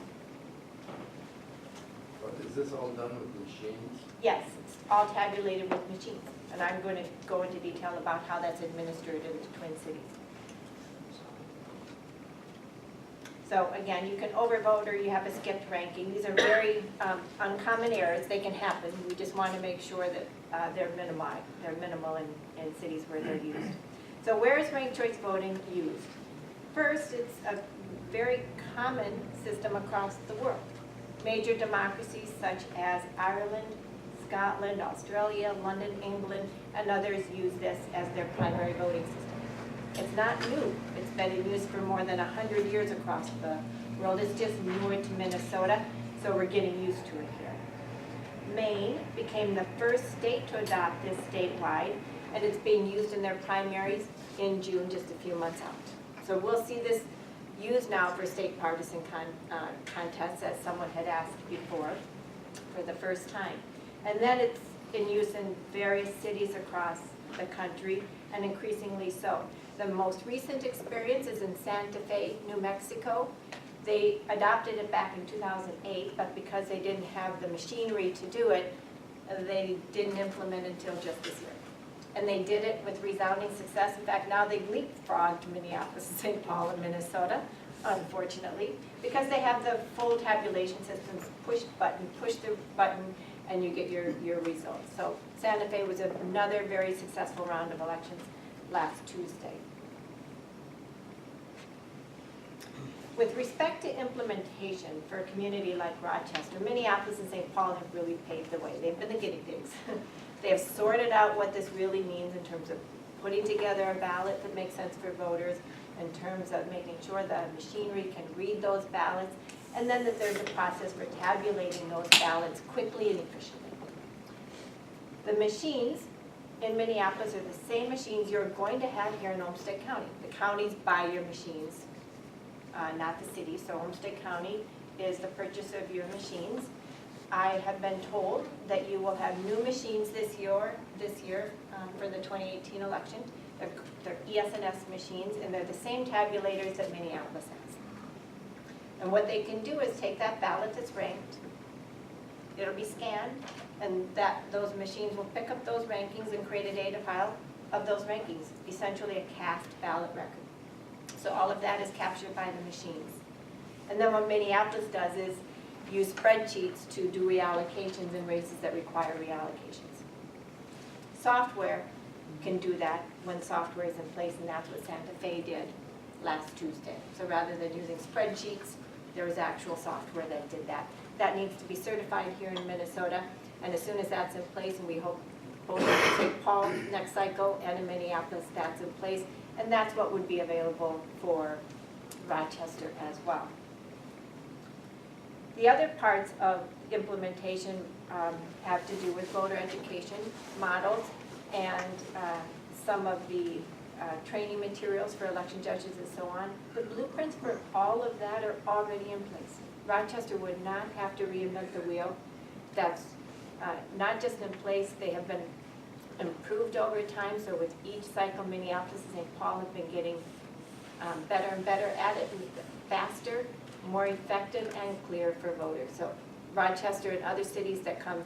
But is this all done with machines? Yes, it's all tabulated with machines, and I'm going to go into detail about how that's administered in the Twin Cities. So again, you can overvote or you have a skipped ranking. These are very uncommon errors. They can happen. We just want to make sure that they're minimal in cities where they're used. So where is ranked choice voting used? First, it's a very common system across the world. Major democracies such as Ireland, Scotland, Australia, London, England, and others use this as their primary voting system. It's not new. It's been in use for more than 100 years across the world. It's just newer to Minnesota, so we're getting used to it here. Maine became the first state to adopt this statewide, and it's being used in their primaries in June, just a few months out. So we'll see this used now for state partisan contests, as someone had asked before, for the first time. And then it's in use in various cities across the country, and increasingly so. The most recent experience is in Santa Fe, New Mexico. They adopted it back in 2008, but because they didn't have the machinery to do it, they didn't implement it until just this year. And they did it with resounding success. In fact, now they've leapfrogged Minneapolis and St. Paul and Minnesota, unfortunately, because they have the full tabulation systems. Push the button, and you get your results. So Santa Fe was another very successful round of elections last Tuesday. With respect to implementation for a community like Rochester, Minneapolis and St. Paul have really paved the way. They've been the guinea pigs. They have sorted out what this really means in terms of putting together a ballot that makes sense for voters, in terms of making sure the machinery can read those ballots, and then that there's a process for tabulating those ballots quickly and efficiently. The machines in Minneapolis are the same machines you're going to have here in Olmsted County. The counties buy your machines, not the city. So Olmsted County is the purchaser of your machines. I have been told that you will have new machines this year for the 2018 election. They're ES&S machines, and they're the same tabulators that Minneapolis has. And what they can do is take that ballot that's ranked, it'll be scanned, and those machines will pick up those rankings and create a data file of those rankings, essentially a cast ballot record. So all of that is captured by the machines. And then what Minneapolis does is use spreadsheets to do reallocations in races that require reallocations. Software can do that when software is in place, and that's what Santa Fe did last Tuesday. So rather than using spreadsheets, there was actual software that did that. That needs to be certified here in Minnesota, and as soon as that's in place, and we hope both in St. Paul next cycle and in Minneapolis that's in place, and that's what would be available for Rochester as well. The other parts of implementation have to do with voter education models and some of the training materials for election judges and so on. The blueprints for all of that are already in place. Rochester would not have to reinvent the wheel. That's not just in place, they have been improved over time, so with each cycle, Minneapolis and St. Paul have been getting better and better at it, faster, more effective, and clear for voters. So Rochester and other cities that come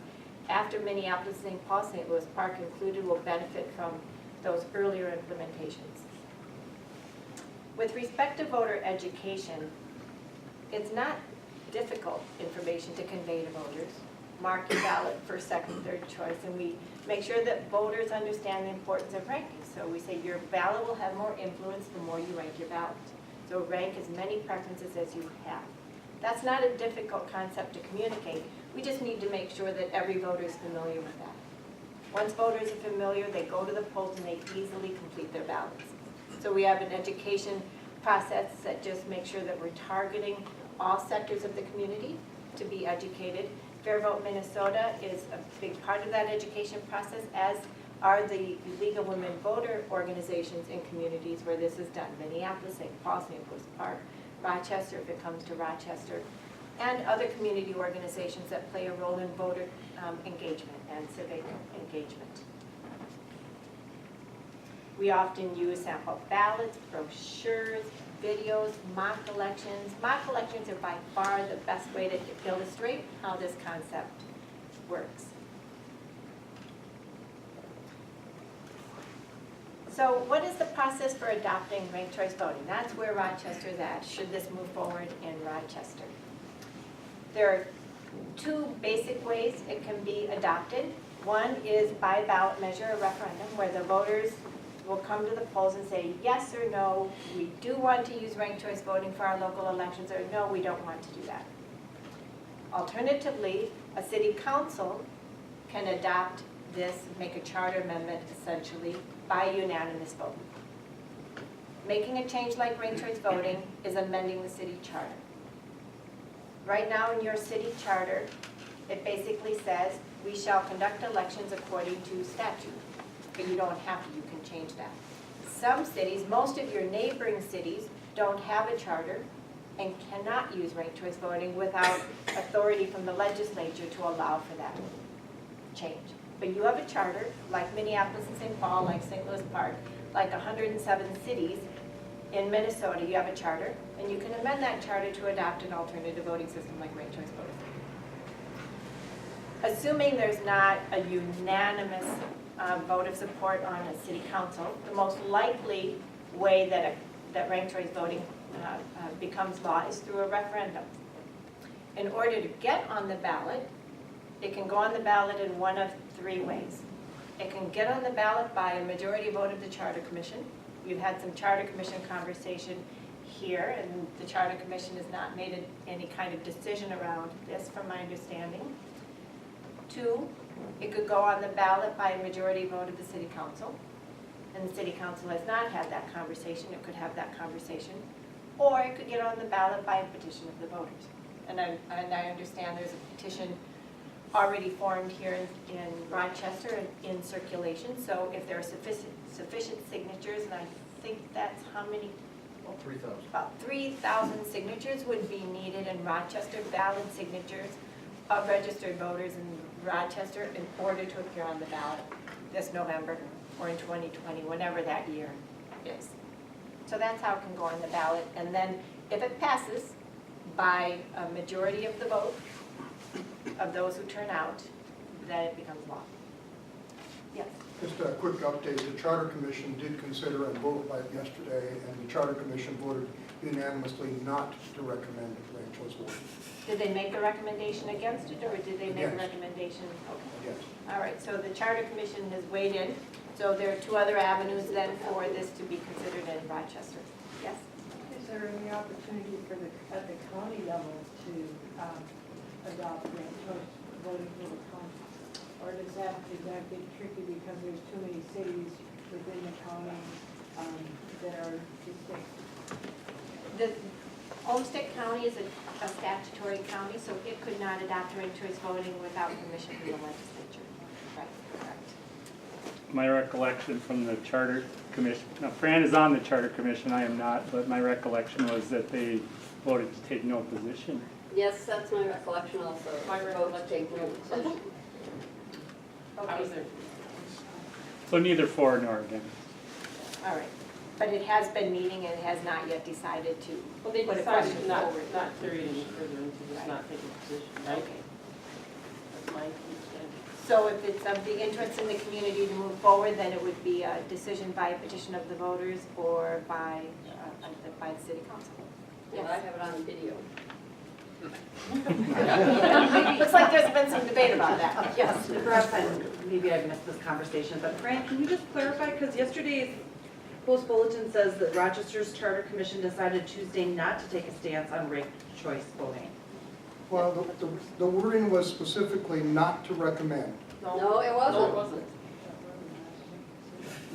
after Minneapolis, St. Paul, St. Louis Park included will benefit from those earlier implementations. With respect to voter education, it's not difficult information to convey to voters. Mark your ballot for second, third choice, and we make sure that voters understand the importance of ranking. So we say your ballot will have more influence the more you rank your ballot. So rank as many preferences as you have. That's not a difficult concept to communicate. We just need to make sure that every voter is familiar with that. Once voters are familiar, they go to the polls and they easily complete their ballots. So we have an education process that just makes sure that we're targeting all sectors of the community to be educated. Fair Vote Minnesota is a big part of that education process, as are the League of Women Voter organizations in communities where this is done. Minneapolis, St. Paul, St. Louis Park, Rochester, if it comes to Rochester, and other community organizations that play a role in voter engagement and civic engagement. We often use sample ballots, brochures, videos, mock elections. Mock elections are by far the best way to illustrate how this concept works. So what is the process for adopting ranked choice voting? That's where Rochester is at, should this move forward in Rochester. There are two basic ways it can be adopted. One is by ballot measure, a referendum, where the voters will come to the polls and say yes or no, we do want to use ranked choice voting for our local elections, or no, we don't want to do that. Alternatively, a city council can adopt this, make a charter amendment essentially, by unanimous vote. Making a change like ranked choice voting is amending the city charter. Right now in your city charter, it basically says we shall conduct elections according to statute. But you don't have to, you can change that. Some cities, most of your neighboring cities, don't have a charter and cannot use ranked choice voting without authority from the legislature to allow for that change. But you have a charter, like Minneapolis and St. Paul, like St. Louis Park, like 107 cities in Minnesota, you have a charter, and you can amend that charter to adopt an alternative voting system like ranked choice voting. Assuming there's not a unanimous vote of support on a city council, the most likely way that ranked choice voting becomes law is through a referendum. In order to get on the ballot, it can go on the ballot in one of three ways. It can get on the ballot by a majority vote of the Charter Commission. We've had some Charter Commission conversation here, and the Charter Commission has not made any kind of decision around this, from my understanding. Two, it could go on the ballot by a majority vote of the City Council, and the City Council has not had that conversation. It could have that conversation. Or it could get on the ballot by a petition of the voters. And I understand there's a petition already formed here in Rochester in circulation. So if there are sufficient signatures, and I think that's how many? About 3,000. About 3,000 signatures would be needed in Rochester, valid signatures of registered voters in Rochester in order to appear on the ballot this November or in 2020, whenever that year is. So that's how it can go on the ballot. And then if it passes by a majority of the vote of those who turn out, then it becomes law. Yes? Just a quick update. The Charter Commission did consider and vote by it yesterday, and the Charter Commission voted unanimously not to recommend ranked choice voting. Did they make a recommendation against it, or did they make a Against. recommendation? Okay. Yes. All right, so the Charter Commission has weighed in. So there are two other avenues then for this to be considered in Rochester. Yes? Is there any opportunity for at the county level to adopt ranked choice voting for the county? Or is that get tricky because there's too many cities within the county that are distinct? The Olmsted County is a statutory county, so it could not adopt ranked choice voting without permission from the legislature. Right, correct. My recollection from the Charter Commission, now Fran is on the Charter Commission, I am not, but my recollection was that they voted to take no position. Yes, that's my recollection also. My recollection. Okay. I was there. So neither for nor against. All right, but it has been meeting and it has not yet decided to Well, they put a decided question not forward. carry any further into this, Right. not take a position, right? Okay. That's my understanding. So if it's of the interest in the community to move forward, then it would be a decision by a petition of the voters or by the city council. Yeah, I have it on video. Looks like there's been some debate about that. Yes. Perhaps maybe I've missed this conversation, but Fran, can you just clarify? Because yesterday's Post Bulletin says that Rochester's Charter Commission decided Tuesday not to take a stance on ranked choice voting. Well, the wording was specifically not to recommend. No, it wasn't. No, it wasn't.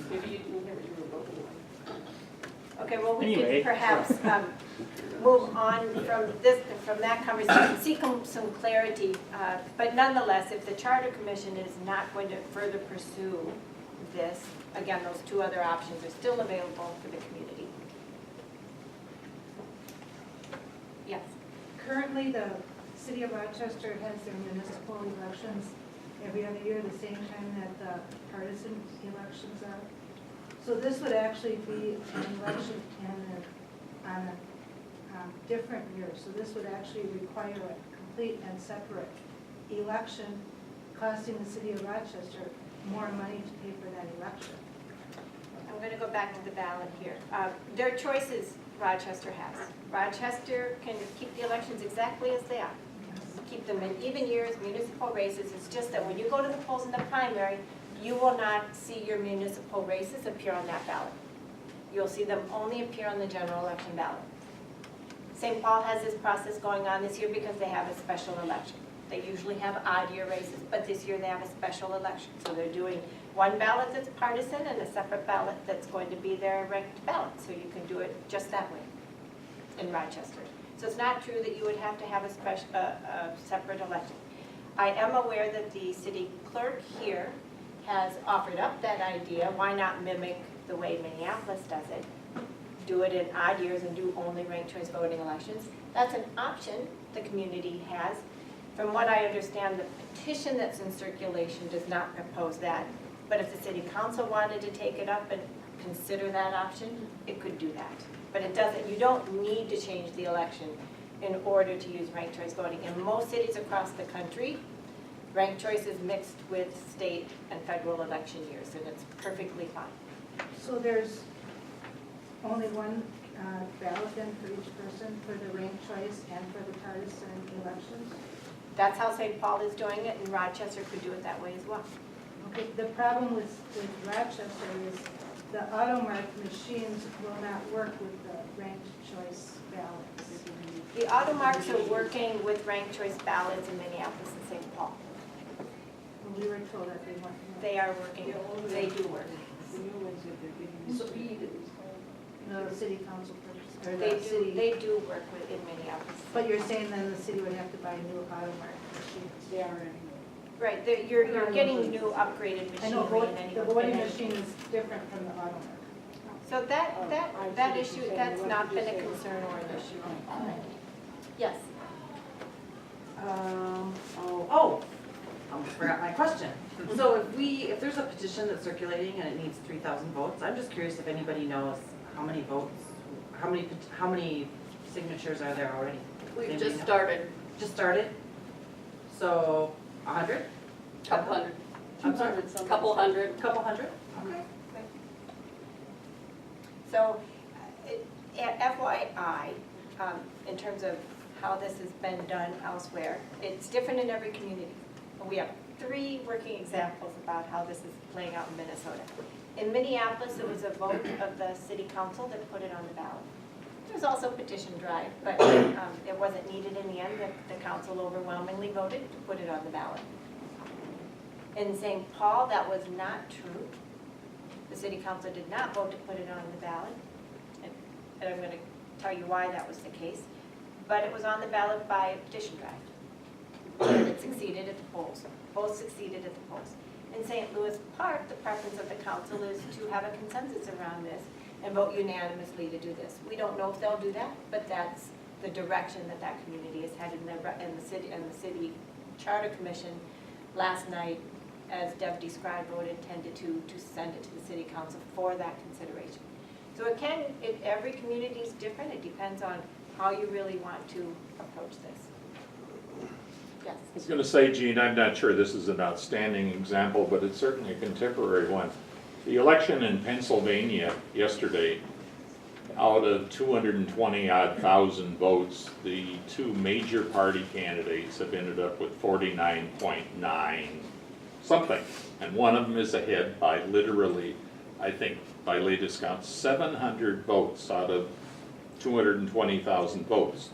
Maybe you didn't hear what you were voting Okay, well, we Anyway. could perhaps move on from that conversation, seek some clarity. But nonetheless, if the Charter Commission is not going to further pursue this, again, those two other options are still available for the community. Yes. Currently, the city of Rochester has their municipal elections every other year, the same time that the partisan elections are. So this would actually be an election on a different year. So this would actually require a complete and separate election, costing the city of Rochester more money to pay for that election. I'm going to go back to the ballot here. There are choices Rochester has. Rochester can keep the elections exactly as they are. Keep them in even years, municipal races. It's just that when you go to the polls in the primary, you will not see your municipal races appear on that ballot. You'll see them only appear on the general election ballot. St. Paul has this process going on this year because they have a special election. They usually have odd year races, but this year they have a special election. So they're doing one ballot that's partisan and a separate ballot that's going to be their ranked ballot. So you can do it just that way in Rochester. So it's not true that you would have to have a separate election. I am aware that the city clerk here has offered up that idea. Why not mimic the way Minneapolis does it? Do it in odd years and do only ranked choice voting elections. That's an option the community has. From what I understand, the petition that's in circulation does not propose that. But if the city council wanted to take it up and consider that option, it could do that. But it doesn't, you don't need to change the election in order to use ranked choice voting. In most cities across the country, ranked choice is mixed with state and federal election years, and it's perfectly fine. So there's only one ballot then for each person for the ranked choice and for the partisan elections? That's how St. Paul is doing it, and Rochester could do it that way as well. Okay, the problem with Rochester is the automark machines will not work with the ranked choice ballots. The automarks are working with ranked choice ballots in Minneapolis and St. Paul. We were told that they weren't. They are working, they do work. No, the city council purchase, or They the city. they do work with in Minneapolis. But you're saying then the city would have to buy new automark machines? They are. Right, you're getting new upgraded I know, machinery in any the voting machine is different from the automark. So that issue, that's not been a concern or an issue. Yes. I forgot my question. So if there's a petition that's circulating and it needs 3,000 votes, I'm just curious if anybody knows how many votes, how many signatures are there already? We've just started. Just started? So 100? Couple hundred. I'm sorry? Couple hundred. Couple hundred? Okay. So FYI, in terms of how this has been done elsewhere, it's different in every community. We have 3 working examples about how this is playing out in Minnesota. In Minneapolis, it was a vote of the city council that put it on the ballot. There was also a petition drive, but it wasn't needed in the end. The council overwhelmingly voted to put it on the ballot. In St. Paul, that was not true. The city council did not vote to put it on the ballot. And I'm going to tell you why that was the case. But it was on the ballot by petition drive. And it succeeded at the polls. Both succeeded at the polls. In St. Louis Park, the preference of the council is to have a consensus around this and vote unanimously to do this. We don't know if they'll do that, but that's the direction that that community is headed. And the city charter commission last night, as Deb described, voted 10-2 to send it to the city council for that consideration. So every community is different. It depends on how you really want to approach this. Yes. I was going to say, Gene, I'm not sure this is an outstanding example, but it's certainly a contemporary one. The election in Pennsylvania yesterday, out of 220-odd thousand votes, the 2 major party candidates have ended up with 49.9 something. And one of them is ahead by literally, I think, by latest count, 700 votes out of 220,000 votes.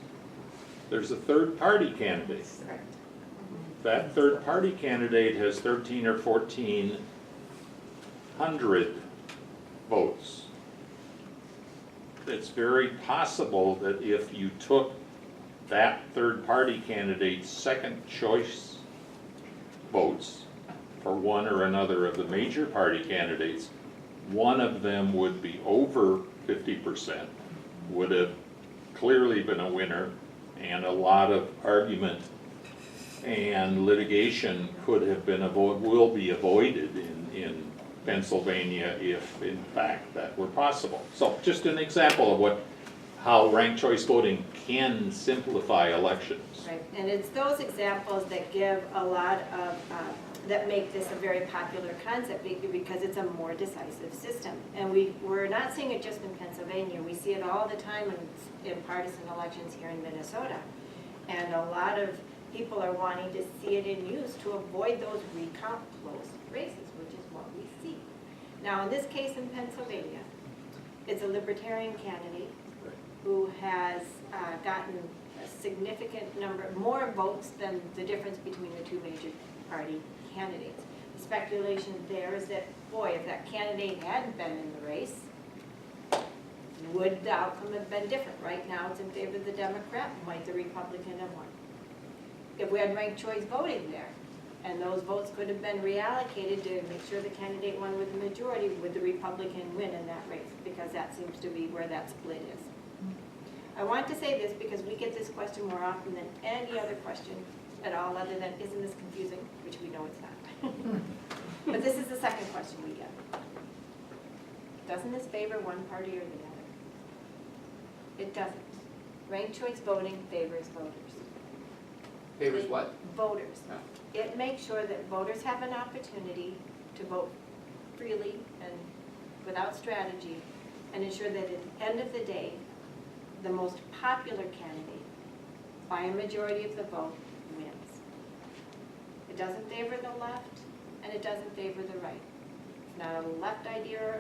There's a third party candidate. That third party candidate has 13 or 1400 votes. it's very possible that if you took that third-party candidate's second choice votes for one or another of the major party candidates, one of them would be over 50%, would have clearly been a winner, and a lot of argument and litigation could have been will be avoided in Pennsylvania if in fact that were possible. So just an example of how ranked choice voting can simplify elections. Right, and it's those examples that give a lot of, that make this a very popular concept because it's a more decisive system. And we're not seeing it just in Pennsylvania, we see it all the time in partisan elections here in Minnesota. And a lot of people are wanting to see it in use to avoid those recount close races, which is what we see. Now, in this case in Pennsylvania, it's a libertarian candidate who has gotten a significant number, more votes than the difference between the two major party candidates. The speculation there is that, boy, if that candidate hadn't been in the race, would the outcome have been different? Right now, it's in favor of the Democrat. Might the Republican have won? If we had ranked choice voting there, and those votes could have been reallocated to make sure the candidate won with the majority, would the Republican win in that race? Because that seems to be where that split is. I want to say this because we get this question more often than any other question at all, other than, isn't this confusing? Which we know it's not. But this is the second question we get. Doesn't this favor one party or the other? It doesn't. Ranked choice voting favors voters. Favors what? Voters. No. It makes sure that voters have an opportunity to vote freely and without strategy, and ensure that at the end of the day, the most popular candidate, by a majority of the vote, wins. It doesn't favor the left, and it doesn't favor the right. It's not a left idea or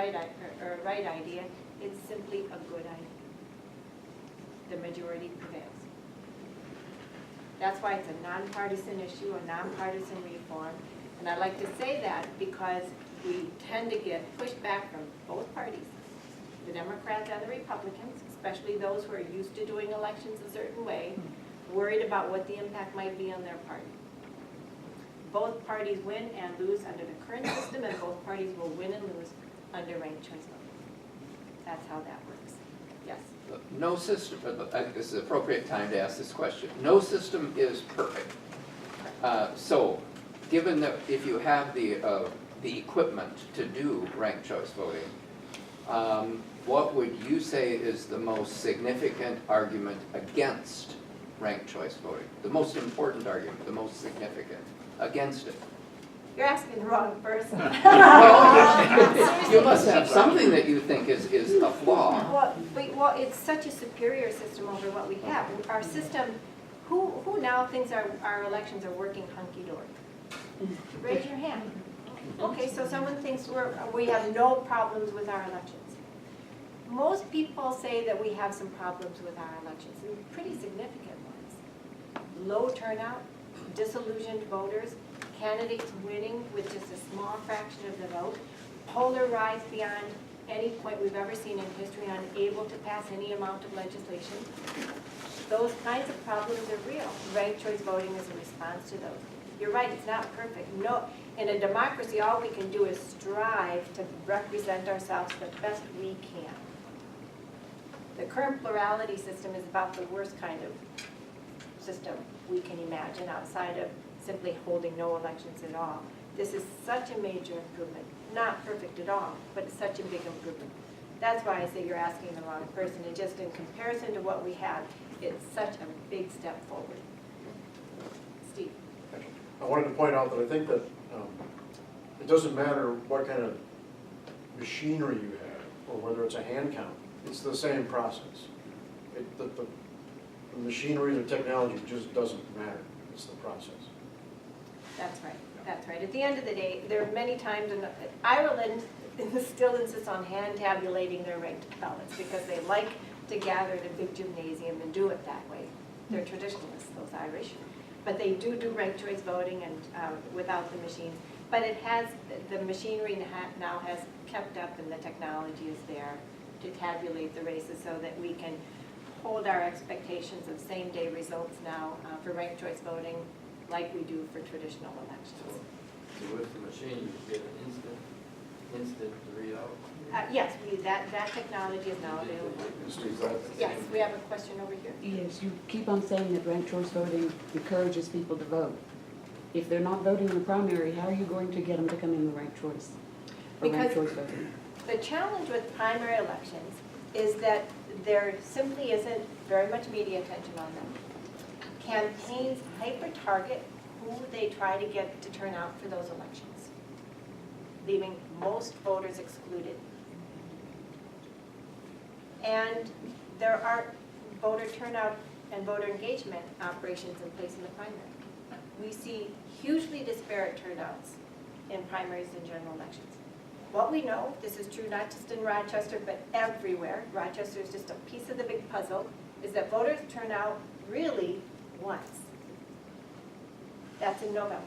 a right idea, it's simply a good idea. The majority prevails. That's why it's a nonpartisan issue, a nonpartisan reform. And I like to say that because we tend to get pushback from both parties, the Democrats and the Republicans, especially those who are used to doing elections a certain way, worried about what the impact might be on their party. Both parties win and lose under the current system, and both parties will win and lose under ranked choice voting. That's how that works. Yes? No system, I think this is the appropriate time to ask this question. No system is perfect. So, given that if you have the equipment to do ranked choice voting, what would you say is the most significant argument against ranked choice voting? The most important argument, the most significant against it? You're asking the wrong person. Well, you must have something that you think is a flaw. Well, it's such a superior system over what we have. Our system, who now thinks our elections are working hunky-dory? Raise your hand. Okay, so someone thinks we have no problems with our elections. Most people say that we have some problems with our elections, and pretty significant ones. Low turnout, disillusioned voters, candidates winning with just a small fraction of the vote, polarized beyond any point we've ever seen in history, unable to pass any amount of legislation. Those kinds of problems are real. Ranked choice voting is a response to those. You're right, it's not perfect. No, in a democracy, all we can do is strive to represent ourselves the best we can. The current plurality system is about the worst kind of system we can imagine outside of simply holding no elections at all. This is such a major improvement. Not perfect at all, but it's such a big improvement. That's why I say you're asking the wrong person, and just in comparison to what we have, it's such a big step forward. Steve? I wanted to point out that I think that it doesn't matter what kind of machinery you have, or whether it's a hand count, it's the same process. The machinery, the technology just doesn't matter, it's the process. That's right. That's right. At the end of the day, there are many times, and Ireland still insists on hand tabulating their ranked ballots because they like to gather at a big gymnasium and do it that way. They're traditionalists, those Irish. But they do ranked choice voting and without the machines. But it has, the machinery now has kept up and the technology is there to tabulate the races so that we can hold our expectations of same-day results now for ranked choice voting like we do for traditional elections. So with the machine, you get an instant readout? Yes, that technology is now available. Yes, we have a question over here. Yes, you keep on saying that ranked choice voting encourages people to vote. If they're not voting in the primary, how are you going to get them to come in the ranked choice? Or ranked choice voting? The challenge with primary elections is that there simply isn't very much media attention on them. Campaigns hyper-target who they try to get to turn out for those elections, leaving most voters excluded. And there aren't voter turnout and voter engagement operations in place in the primary. We see hugely disparate turnouts in primaries and general elections. What we know, this is true not just in Rochester, but everywhere, Rochester is just a piece of the big puzzle, is that voters turn out really once. That's in November.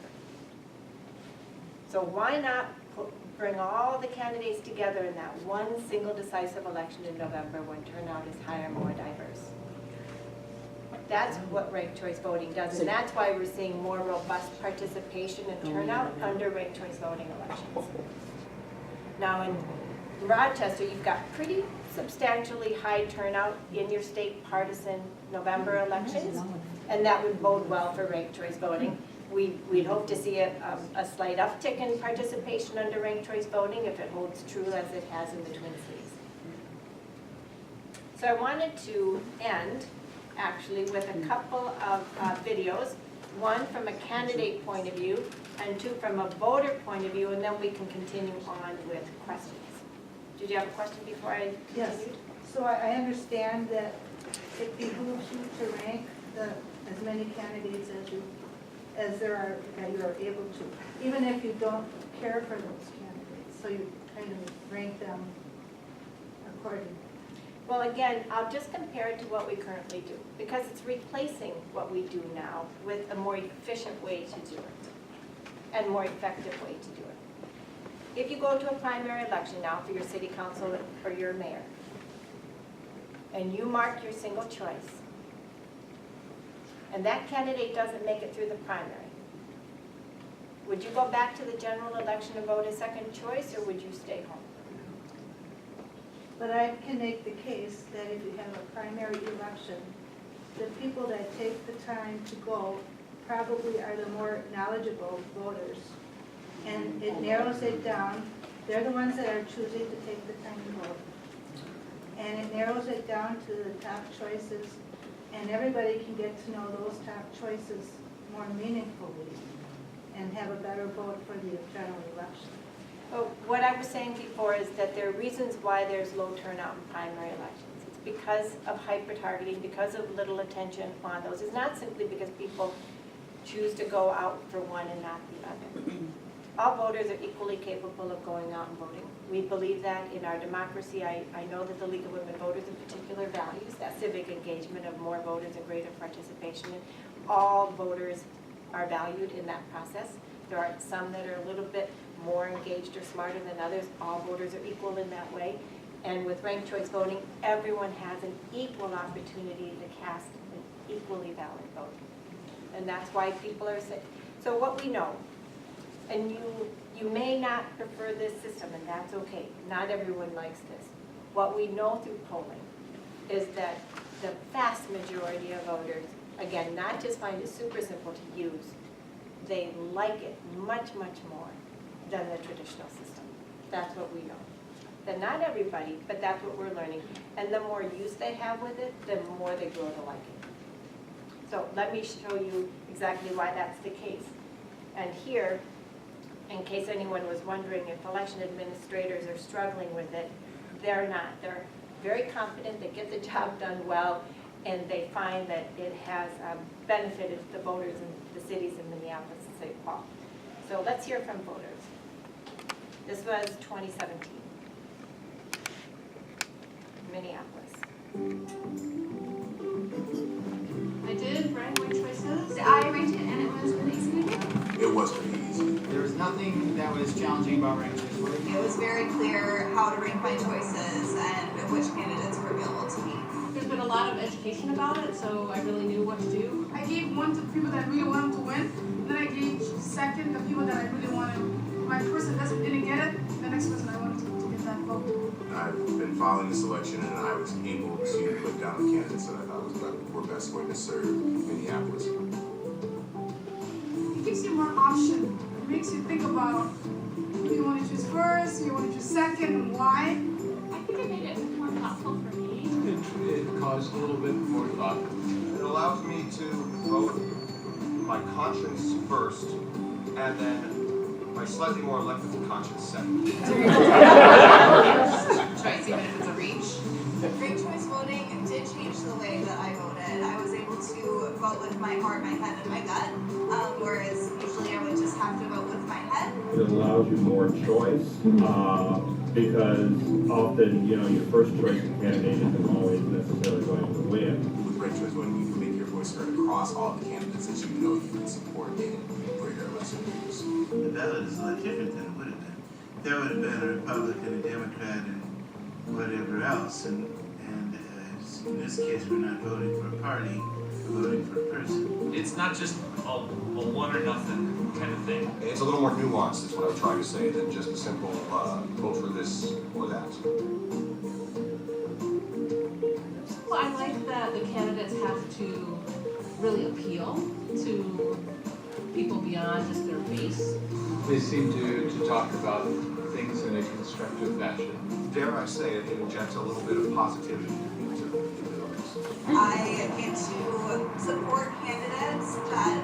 So why not bring all the candidates together in that one single decisive election in November when turnout is higher, more diverse? That's what ranked choice voting does, and that's why we're seeing more robust participation and turnout under ranked choice voting elections. Now in Rochester, you've got pretty substantially high turnout in your state partisan November elections, and that would bode well for ranked choice voting. We'd hope to see a slight uptick in participation under ranked choice voting if it holds true as it has in the Twin Cities. So I wanted to end actually with a couple of videos, one from a candidate point of view and two from a voter point of view, and then we can continue on with questions. Did you have a question before I continued? Yes. So I understand that it behooves you to rank as many candidates as there are that you are able to, even if you don't care for those candidates. So you kind of rank them accordingly. Well, again, I'll just compare it to what we currently do, because it's replacing what we do now with a more efficient way to do it and more effective way to do it. If you go to a primary election now for your city council or your mayor, and you mark your single choice, and that candidate doesn't make it through the primary, would you go back to the general election and vote a second choice, or would you stay home? But I can make the case that if you have a primary election, the people that take the time to go probably are the more knowledgeable voters. And it narrows it down. They're the ones that are choosing to take the time to vote. And it narrows it down to the top choices, and everybody can get to know those top choices more meaningfully and have a better vote for the general election. Well, what I was saying before is that there are reasons why there's low turnout in primary elections. It's because of hyper-targeting, because of little attention on those. It's not simply because people choose to go out for one and not the other. All voters are equally capable of going out and voting. We believe that in our democracy. I know that the League of Women Voters in particular values that civic engagement of more voters and greater participation. All voters are valued in that process. There are some that are a little bit more engaged or smarter than others. All voters are equal in that way. And with ranked choice voting, everyone has an equal opportunity to cast an equally valid vote. And that's why people are saying, so what we know, and you may not prefer this system, and that's okay. Not everyone likes this. What we know through polling is that the vast majority of voters, again, not just find it super simple to use, they like it much, much more than the traditional system. That's what we know. That not everybody, but that's what we're learning. And the more use they have with it, the more they grow to like it. So let me show you exactly why that's the case. And here, in case anyone was wondering if election administrators are struggling with it, they're not. They're very confident, they get the job done well, and they find that it has benefited the voters in the cities of Minneapolis and St. Paul. So let's hear from voters. This was 2017, Minneapolis. I did rank my choices. I ranked it and it was really easy to do. It was pretty easy. There was nothing that was challenging about ranked choice It was very clear how to rank my choices and which candidates were available to me. There's been a lot of education about it, so I really knew what to do. I gave one to the people that I really wanted to win, then I gave second the people that I really wanted. My person that didn't get it, the next person I wanted to get that vote. I've been following this election and I was able to put down the candidates that I thought were best going to serve Minneapolis. It gives you more option. It makes you think about who you want to choose first, you want to choose second, and why. I think it made it more thoughtful for me. It caused a little bit more thought. It allows me to vote my conscience first and then my slightly more elective conscience second. Choice, even if it's a reach. Ranked choice voting did change the way that I voted. I was able to vote with my heart, my head, and my gut, whereas usually I would just have to vote with my head. It allows you more choice because often, you know, your first choice candidate isn't always necessarily going to win. With ranked choice voting, you can make your voice heard across all the candidates that you know you can support in greater or lesser degrees. The ballot is a lot different than it would have been. There would have been a Republican, a Democrat, and whatever else. And in this case, we're not voting for a party, we're voting for a person. It's not just a one or nothing kind of thing. It's a little more nuanced, is what I'm trying to say, than just a simple vote for this or that. Well, I like that the candidates have to really appeal to people beyond just their base. They seem to talk about things in a constructive fashion. Dare I say it injects a little bit of positivity into the voters. I get to support candidates that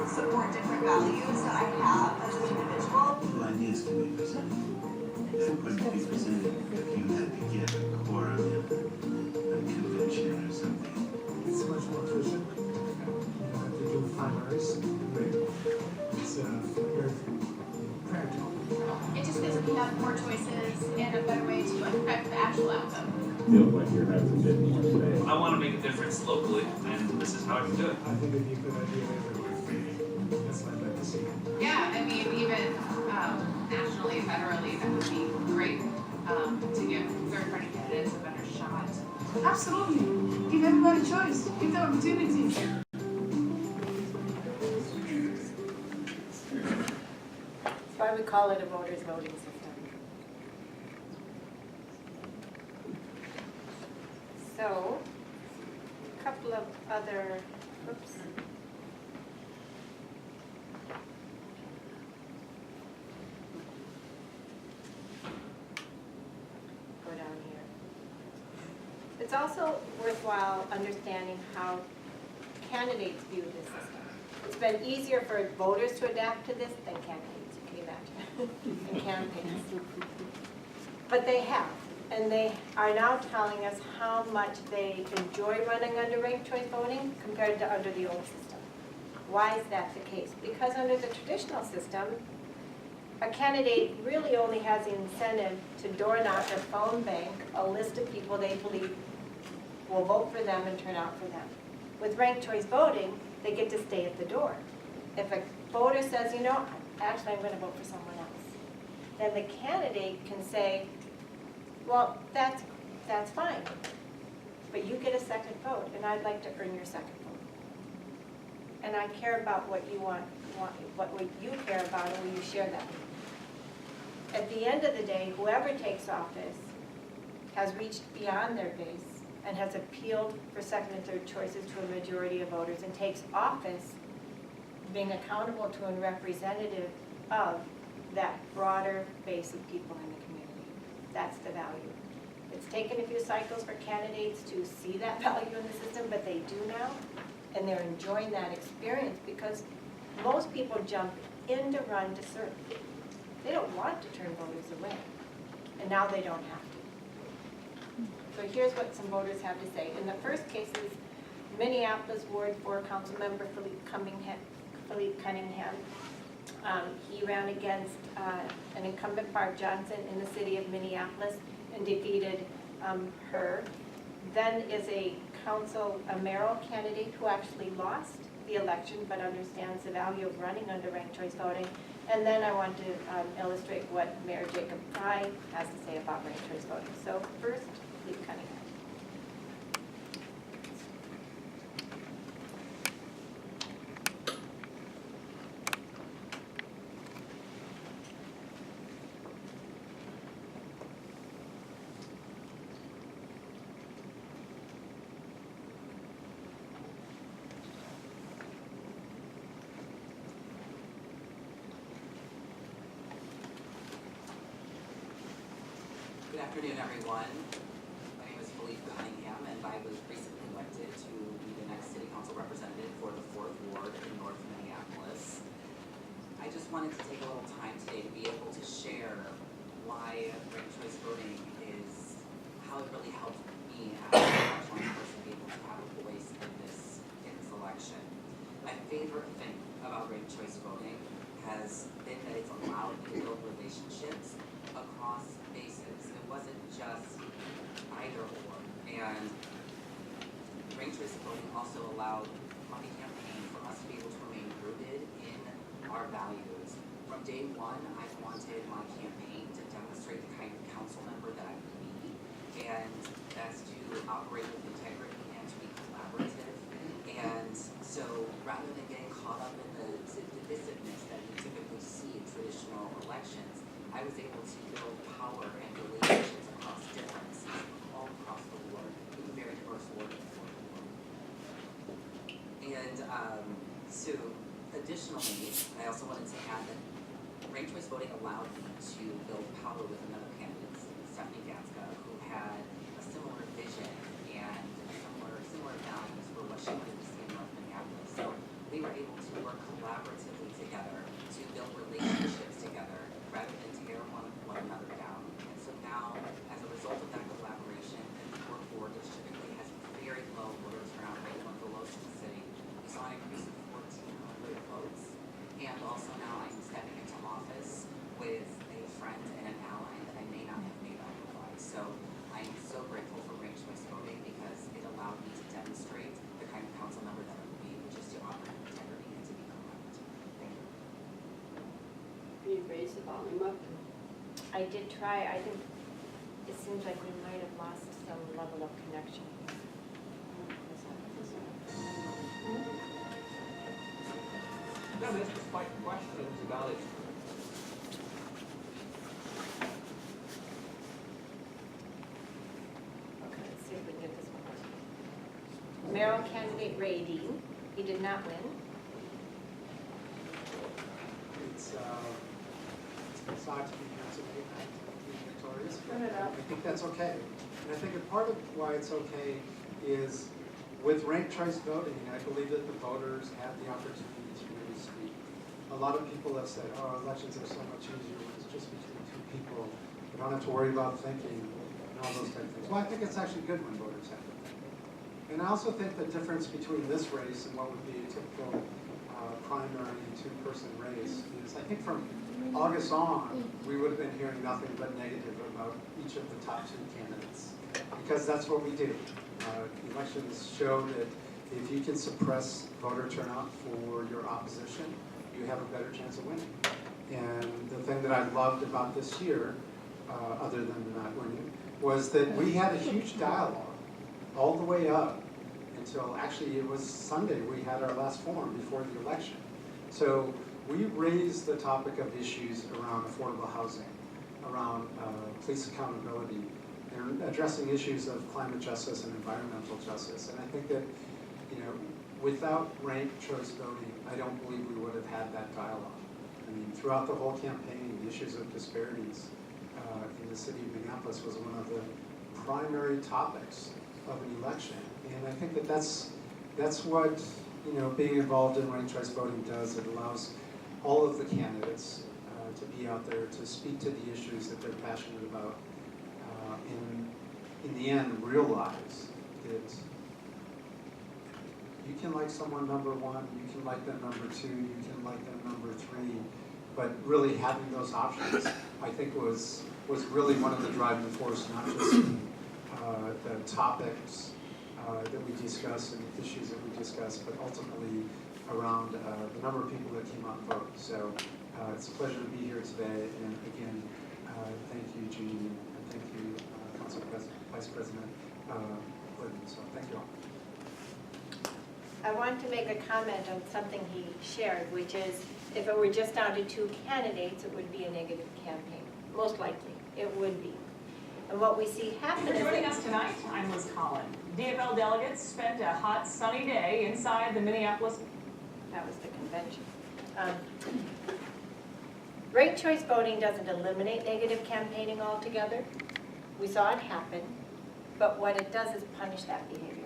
support different values that I have as an individual. New ideas can be presented. That couldn't be presented if you had to get a quorum in a convention or something. It's much more efficient. You don't have to do primaries. It's very practical. It just gives me more choices and a better way to affect the actual outcome. Feels like you're having a bit more say. I want to make a difference locally, and this is how I can do it. I think it'd be a good idea everywhere. That's what I'd like to see. Yeah, I mean, even nationally, federally, that would be great to give third-party candidates a better shot. Absolutely. Give everybody a choice. Give them opportunities. That's why we call it a voters' voting system. So, a couple of other, oops. Go down here. It's also worthwhile understanding how candidates view this system. It's been easier for voters to adapt to this than candidates, you can imagine, and campaigns. But they have, and they are now telling us how much they enjoy running under ranked choice voting compared to under the old system. Why is that the case? Because under the traditional system, a candidate really only has the incentive to door knock or phone bank a list of people they believe will vote for them and turn out for them. With ranked choice voting, they get to stay at the door. If a voter says, you know, actually I'm going to vote for someone else, then the candidate can say, well, that's fine, but you get a second vote, and I'd like to earn your second vote. And I care about what you want what you care about, and will you share that? At the end of the day, whoever takes office has reached beyond their base and has appealed for second and third choices to a majority of voters and takes office being accountable to and representative of that broader base of people in the community. That's the value. It's taken a few cycles for candidates to see that value in the system, but they do now, and they're enjoying that experience because most people jump in to run to serve. They don't want to turn voters away, and now they don't have to. So here's what some voters have to say. In the first case is Minneapolis Ward 4 Councilmember Philippe Cunningham. He ran against an incumbent Barb Johnson in the city of Minneapolis and defeated her. Then is a mayoral candidate who actually lost, the election, but understands the value of running under ranked choice voting. And then I want to illustrate what Mayor Jacob Fry has to say about ranked choice voting. So first, Lee Cunningham. Good afternoon, everyone. My name is Philippe Cunningham, and I was recently elected to be the next City Council representative for the 4th Ward in North Minneapolis. I just wanted to take a little time today to be able to share why ranked choice voting is, how it really helped me as a one person be able to have a voice in this election. My favorite thing about ranked choice voting has been that it's allowed me to build relationships across bases. It wasn't just either or. And ranked choice voting also allowed my campaign for us to be able to remain rooted in our values. From day one, I wanted my campaign to demonstrate the kind of council member that I would be, and that's to operate with integrity and to be collaborative. And so rather than getting caught up in the divisiveness that you typically see in traditional elections, I was able to build power and relationships across differences all across the board, with a very diverse ward of the board. And so additionally, I also wanted to add that ranked choice voting allowed me to build power with another candidate, Stephanie Ganska, who had a similar vision and similar values for what she wanted to see in North Minneapolis. So we were able to work collaboratively together to build relationships together rather than tear one another down. And so now, as a result of that collaboration, the Fourth Ward, which typically has very low voter turnout, right, one of the lowest in the city, we saw an increase of 1,400 votes. And also now I'm stepping into office with a friend and an ally that I may not have made otherwise. So I am so grateful for ranked choice voting because it allowed me to demonstrate the kind of council member that I would be, which is to operate with integrity and to be collaborative. Thank you. Can you raise the volume up? I did try. I think it seems like we might have lost some level of connection. No, that's despite questions about it. Okay, let's see if we can get this one. Mayoral candidate Ray Dean. He did not win. It's sad to be here today, not to be victorious, but Turn it up. I think that's okay. And I think a part of why it's okay is with ranked choice voting, I believe that the voters have the opportunity to really speak. A lot of people have said, oh, elections are so much easier when it's just between two people. You don't have to worry about thinking and all those type of things. Well, I think it's actually good when voters have to think. And I also think the difference between this race and what would be a typical primary two-person race is, I think from August on, we would have been hearing nothing but negative about each of the top two candidates, because that's what we do. Elections show that if you can suppress voter turnout for your opposition, you have a better chance of winning. And the thing that I loved about this year, other than not winning, was that we had a huge dialogue all the way up until, actually it was Sunday, we had our last forum before the election. So we raised the topic of issues around affordable housing, around police accountability, and addressing issues of climate justice and environmental justice. And I think that, without ranked choice voting, I don't believe we would have had that dialogue. I mean, throughout the whole campaign, the issues of disparities in the city of Minneapolis was one of the primary topics of an election. And I think that that's what, being involved in ranked choice voting does. It allows all of the candidates to be out there to speak to the issues that they're passionate about. In the end, realize that you can like someone number one, you can like them number two, you can like them number three, but really having those options, I think was really one of the driving forces, not just the topics that we discuss and the issues that we discuss, but ultimately around the number of people that came out and voted. So it's a pleasure to be here today, and again, thank you, Jean, and thank you, Council Vice President Glidden. So thank you all. I want to make a comment on something he shared, which is if it were just down to 2 candidates, it would be a negative campaign. Most likely, it would be. And what we see happen For is joining that us tonight, I'm Liz Collin. DFL delegates spent a hot, sunny day inside the Minneapolis. that was the convention. Ranked choice voting doesn't eliminate negative campaigning altogether. We saw it happen, but what it does is punish that behavior.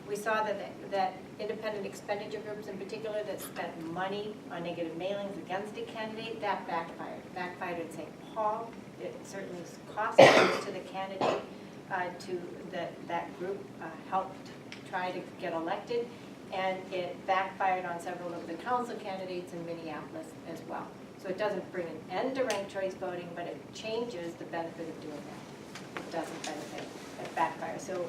We saw that independent expenditure groups in particular that spent money on negative mailings against a candidate, that backfired. Backfired in St. Paul. It certainly cost to the candidate, that group helped try to get elected, and it backfired on several of the council candidates in Minneapolis as well. So it doesn't bring an end to ranked choice voting, but it changes the benefit of doing that. It doesn't benefit, it backfires. So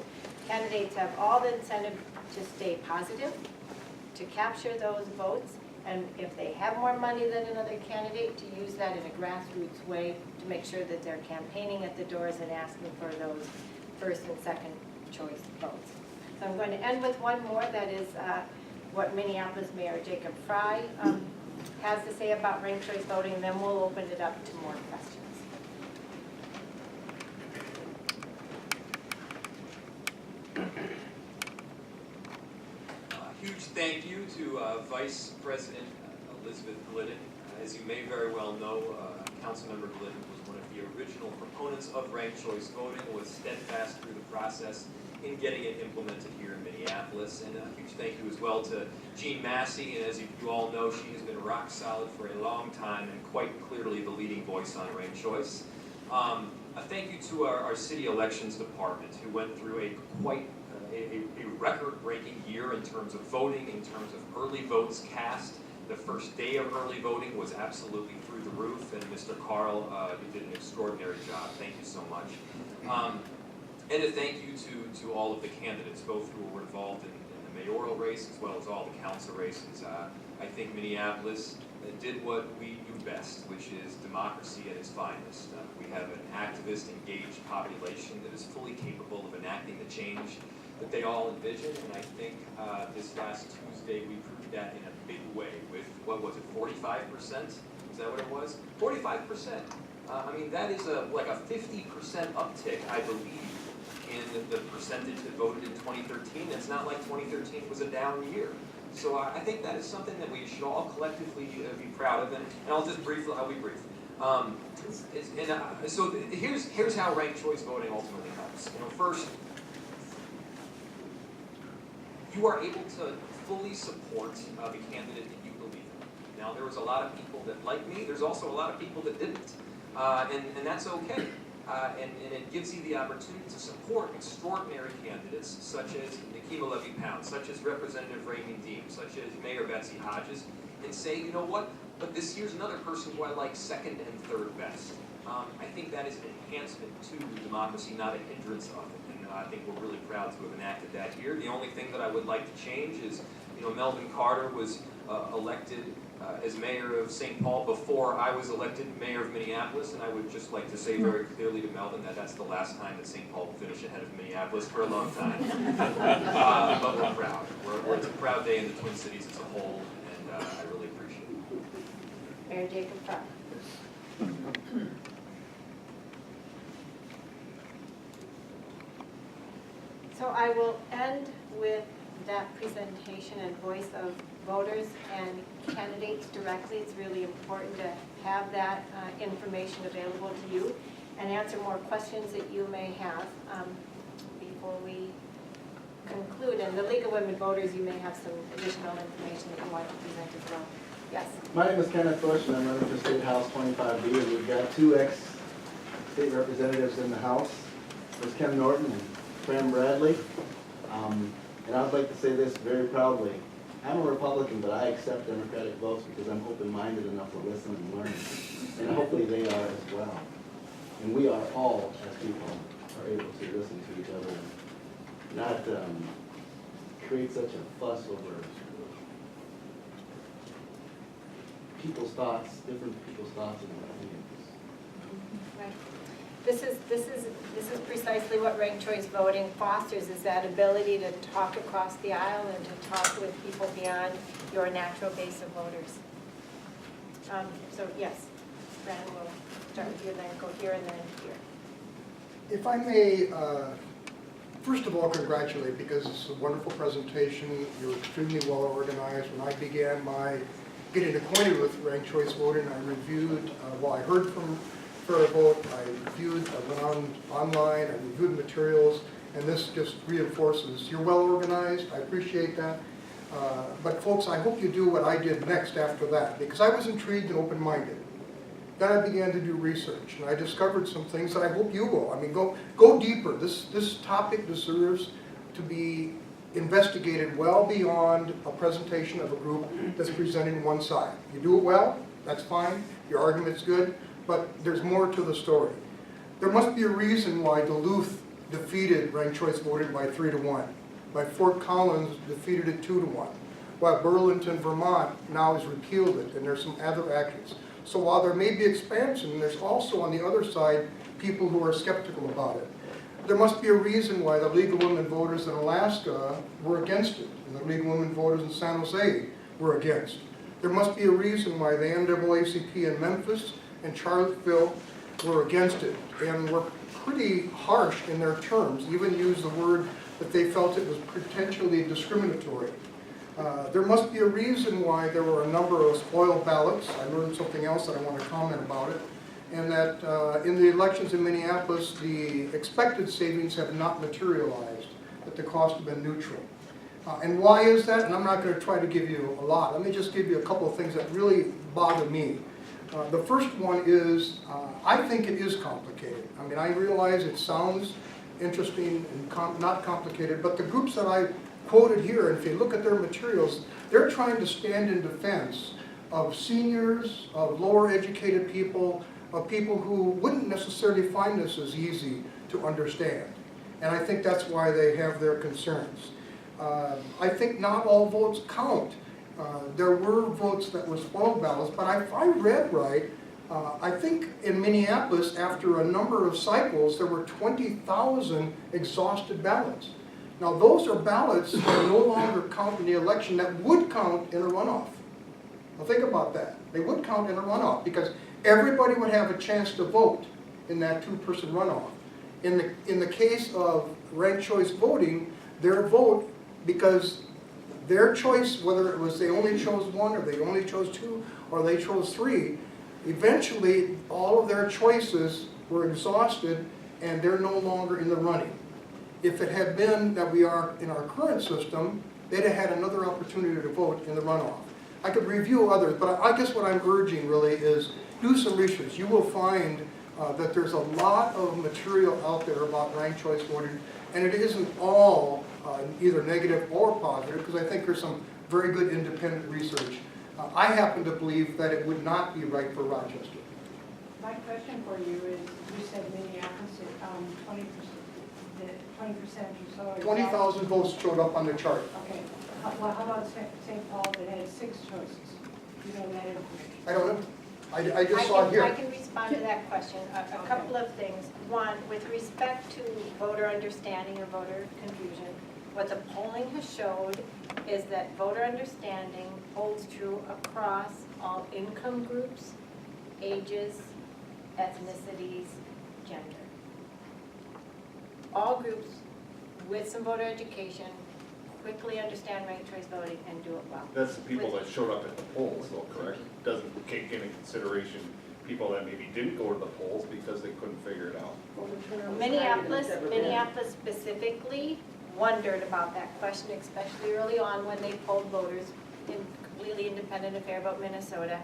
candidates have all the incentive to stay positive, to capture those votes, and if they have more money than another candidate, to use that in a grassroots way to make sure that they're campaigning at the doors and asking for those first and second choice votes. So I'm going to end with one more, that is what Minneapolis Mayor Jacob Fry has to say about ranked choice voting, and then we'll open it up to more questions. Huge thank you to Vice President Elizabeth Glidden. As you may very well know, Councilmember Glidden was one of the original proponents of ranked choice voting, was steadfast through the process in getting it implemented here in Minneapolis. And a huge thank you as well to Jean Massey, and as you all know, she has been rock solid for a long time and quite clearly the leading voice on ranked choice. A thank you to our city elections department, who went through a record-breaking year in terms of voting, in terms of early votes cast. The first day of early voting was absolutely through the roof, and Mr. Carl, you did an extraordinary job. Thank you so much. And a thank you to all of the candidates, both who were involved in the mayoral race as well as all the council races. I think Minneapolis did what we do best, which is democracy at its finest. We have an activist, engaged population that is fully capable of enacting the change that they all envision, and I think this last Tuesday we proved that in a big way with, what was it, 45%? Is that what it was? 45%. I mean, that is like a 50% uptick, I believe, in the percentage that voted in 2013. It's not like 2013 was a down year. So I think that is something that we should all collectively be proud of, and I'll just briefly, I'll be brief. So here's how ranked choice voting ultimately helps. First, you are able to fully support the candidate that you believe in. Now, there was a lot of people that like me. There's also a lot of people that didn't, and that's okay. And it gives you the opportunity to support extraordinary candidates such as Nikema Levy-Pound, such as Representative Raymond Dean, such as Mayor Betsy Hodges, and say, you know what, but this here's another person who I like second and third best. I think that is an enhancement to democracy, not a hindrance of it. And I think we're really proud to have enacted that here. The only thing that I would like to change is, Melvin Carter was elected as mayor of St. Paul before I was elected mayor of Minneapolis, and I would just like to say very clearly to Melvin that that's the last time that St. Paul will finish ahead of Minneapolis for a long time. But we're proud. It's a proud day in the Twin Cities as a whole, and I really appreciate it. Mayor Jacob Fry. So I will end with that presentation and voice of voters and candidates directly. It's really important to have that information available to you and answer more questions that you may have before we conclude. And the League of Women Voters, you may have some additional information that you want to present as well. Yes? My name is Kenneth Bush, and I'm running for State House 25B, and we've got two ex-state representatives in the House. There's Ken Norton and Fran Bradley. And I'd like to say this very proudly. I'm a Republican, but I accept Democratic votes because I'm open-minded enough to listen and learn. And hopefully they are as well. And we are all, as people, are able to listen to each other and not create such a fuss over people's thoughts, different people's thoughts and opinions. Right. This is precisely what ranked choice voting fosters, is that ability to talk across the aisle and to talk with people beyond your natural base of voters. So yes, Brandon, we'll start with you, then go here and then here. If I may, first of all, congratulate, because it's a wonderful presentation. You're extremely well organized. When I began my getting acquainted with ranked choice voting, I reviewed, I heard from Fair Vote, I reviewed, I went online, I reviewed materials, and this just reinforces you're well organized. I appreciate that. But folks, I hope you do what I did next after that, because I was intrigued and open-minded. Then I began to do research, and I discovered some things that I hope you will. I mean, go deeper. This topic deserves to be investigated well beyond a presentation of a group that's presenting one side. You do it well, that's fine, your argument's good, but there's more to the story. There must be a reason why Duluth defeated ranked choice voting by 3-1, why Fort Collins defeated it 2-1, why Burlington, Vermont now has repealed it, and there's some other actions. So while there may be expansion, there's also on the other side people who are skeptical about it. There must be a reason why the League of Women Voters in Alaska were against it, and the League of Women Voters in San Jose were against. There must be a reason why the NAACP in Memphis and Charlottesville were against it, and were pretty harsh in their terms, even used the word that they felt it was potentially discriminatory. There must be a reason why there were a number of spoiled ballots. I learned something else that I want to comment about it. And that in the elections in Minneapolis, the expected savings have not materialized, that the cost have been neutral. And why is that? And I'm not going to try to give you a lot. Let me just give you a couple of things that really bother me. The first one is, I think it is complicated. I mean, I realize it sounds interesting and not complicated, but the groups that I quoted here, and if you look at their materials, they're trying to stand in defense of seniors, of lower educated people, of people who wouldn't necessarily find this as easy to understand. And I think that's why they have their concerns. I think not all votes count. There were votes that were spoiled ballots, but if I read right, I think in Minneapolis, after a number of cycles, there were 20,000 exhausted ballots. Now those are ballots that no longer count in the election that would count in a runoff. Now think about that. They would count in a runoff because everybody would have a chance to vote in that two-person runoff. In the case of ranked choice voting, their vote, because their choice, whether it was they only chose one or they only chose two or they chose three, eventually all of their choices were exhausted and they're no longer in the running. If it had been that we are in our current system, they'd have had another opportunity to vote in the runoff. I could review others, but I guess what I'm urging really is do some research. You will find that there's a lot of material out there about ranked choice voting, and it isn't all either negative or positive, because I think there's some very good independent research. I happen to believe that it would not be right for Rochester. My question for you is, you said Minneapolis at 20%. 20% or so. 20,000 votes showed up on the chart. Okay. Well, how about St. Paul that had 6 choices? You know that information? I don't know. I just saw it here. I can respond to that question. A couple of things. One, with respect to voter understanding or voter confusion, what the polling has showed is that voter understanding holds true across all income groups, ages, ethnicities, gender. All groups with some voter education quickly understand ranked choice voting and do it well. That's the people that showed up at the polls though, correct? Doesn't take into consideration people that maybe didn't go to the polls because they couldn't figure it out. Minneapolis specifically wondered about that question, especially early on when they polled voters in completely independent affair about Minnesota.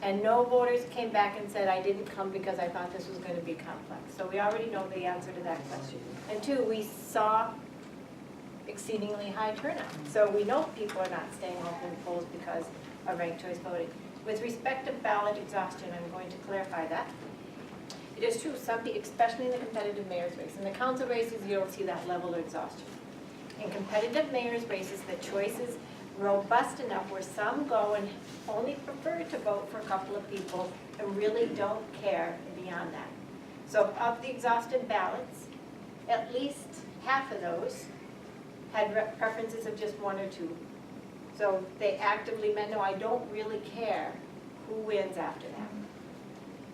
And no voters came back and said, I didn't come because I thought this was going to be complex. So we already know the answer to that question. And two, we saw exceedingly high turnout. So we know people are not staying home in the polls because of ranked choice voting. With respect to ballot exhaustion, I'm going to clarify that. It is true, especially in the competitive mayor's race. In the council races, you don't see that level of exhaustion. In competitive mayor's races, the choices robust enough where some go and only prefer to vote for a couple of people and really don't care beyond that. So of the exhausted ballots, at least half of those had preferences of just one or two. So they actively meant, no, I don't really care who wins after that.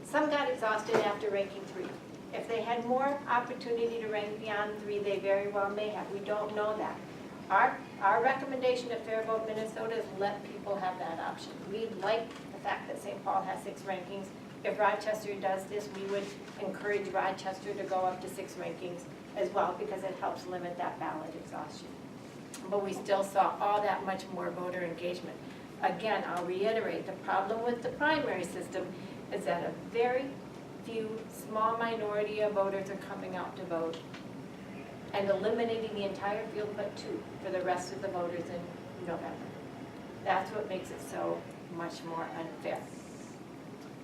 Some got exhausted after ranking 3. If they had more opportunity to rank beyond 3, they very well may have. We don't know that. Our recommendation at Fair Vote Minnesota is let people have that option. We like the fact that St. Paul has 6 rankings. If Rochester does this, we would encourage Rochester to go up to 6 rankings as well, because it helps limit that ballot exhaustion. But we still saw all that much more voter engagement. Again, I'll reiterate, the problem with the primary system is that a very few small minority of voters are coming out to vote and eliminating the entire field but 2 for the rest of the voters in November. That's what makes it so much more unfair.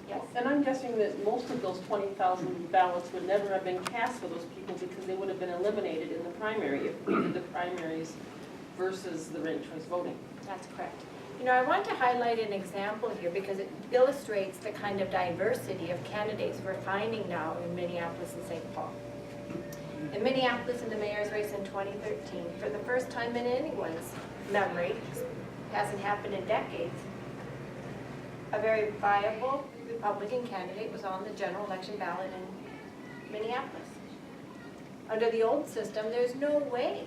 Yes? And I'm guessing that most of those 20,000 ballots would never have been cast for those people because they would have been eliminated in the primary if we did the primaries versus the ranked choice voting. That's correct. You know, I want to highlight an example here because it illustrates the kind of diversity of candidates we're finding now in Minneapolis and St. Paul. In Minneapolis, in the mayor's race in 2013, for the first time in anyone's memory, hasn't happened in decades, a very viable Republican candidate was on the general election ballot in Minneapolis. Under the old system, there's no way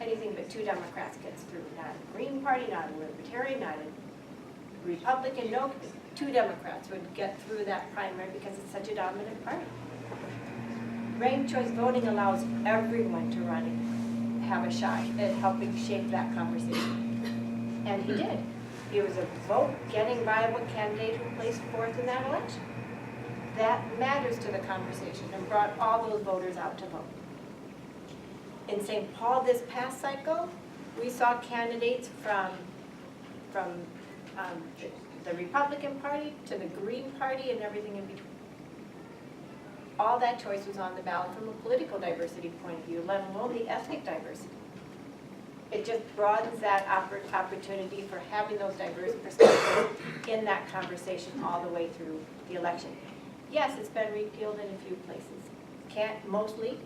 anything but 2 Democrats gets through. Not a Green Party, not a Libertarian, not a Republican, no, 2 Democrats would get through that primary because it's such a dominant party. Ranked choice voting allows everyone to run and have a shot at helping shape that conversation. And he did. He was a vote-getting viable candidate who placed 4th in that election. That matters to the conversation and brought all those voters out to vote. In St. Paul this past cycle, we saw candidates from the Republican Party to the Green Party and everything in between. All that choice was on the ballot from a political diversity point of view, let alone the ethnic diversity. It just broadens that opportunity for having those diverse perspectives in that conversation all the way through the election. Yes, it's been repealed in a few places. Mostly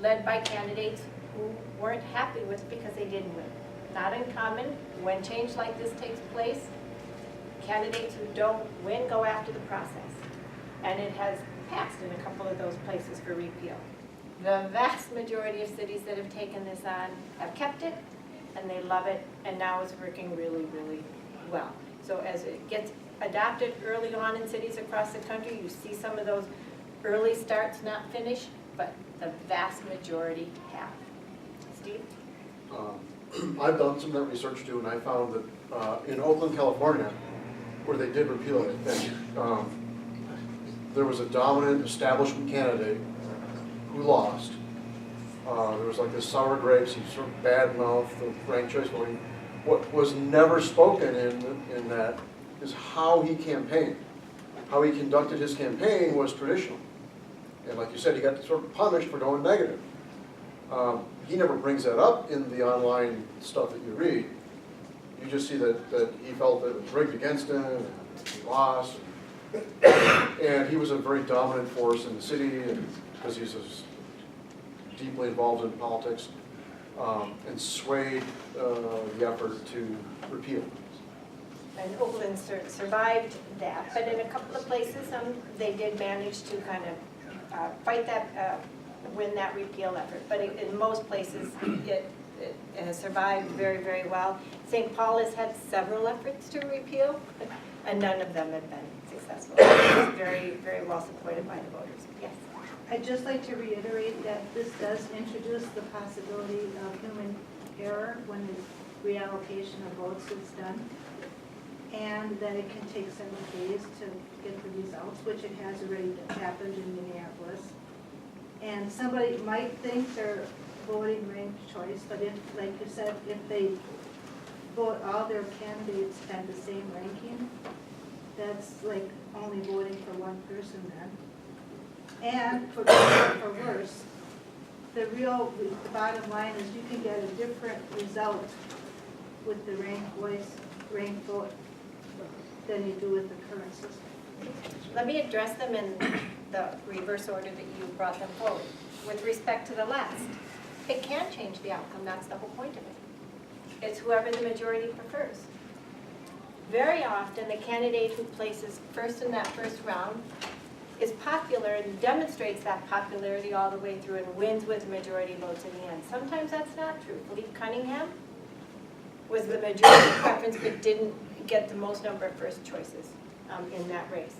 led by candidates who weren't happy with it because they didn't win. Not uncommon when change like this takes place. Candidates who don't win go after the process. And it has passed in a couple of those places for repeal. The vast majority of cities that have taken this on have kept it, and they love it, and now it's working really, really well. So as it gets adopted early on in cities across the country, you see some of those early starts not finish, but the vast majority have. Steve? I've done some of that research too, and I found that in Oakland, California, where they did repeal it, there was a dominant establishment candidate who lost. There was like this sour grapes, he sort of bad-mouthed the ranked choice voting. What was never spoken in that is how he campaigned. How he conducted his campaign was traditional. And like you said, he got sort of punished for going negative. He never brings that up in the online stuff that you read. You just see that he felt that it was rigged against him, and he lost. And he was a very dominant force in the city, and because he's deeply involved in politics, and swayed the effort to repeal. And Oakland survived that, but in a couple of places, they did manage to kind of fight that, win that repeal effort. But in most places, it has survived very, very well. St. Paul has had several efforts to repeal, and none of them have been successful. It's very, very well supported by the voters. Yes. I'd just like to reiterate that this does introduce the possibility of human error when the reallocation of votes is done, and that it can take several days to get the results, which it has already happened in Minneapolis. And somebody might think they're voting ranked choice, but if, like you said, if they vote all their candidates at the same ranking, that's like only voting for one person then. And for better or for worse, the bottom line is you can get a different result with the ranked vote than you do with the current system. Let me address them in the reverse order that you brought them forward. With respect to the last, it can change the outcome, that's the whole point of it. It's whoever the majority prefers. Very often, the candidate who places first in that first round is popular and demonstrates that popularity all the way through and wins with majority votes in the end. Sometimes that's not true. Philippe Cunningham was the majority preference but didn't get the most number of first choices in that race.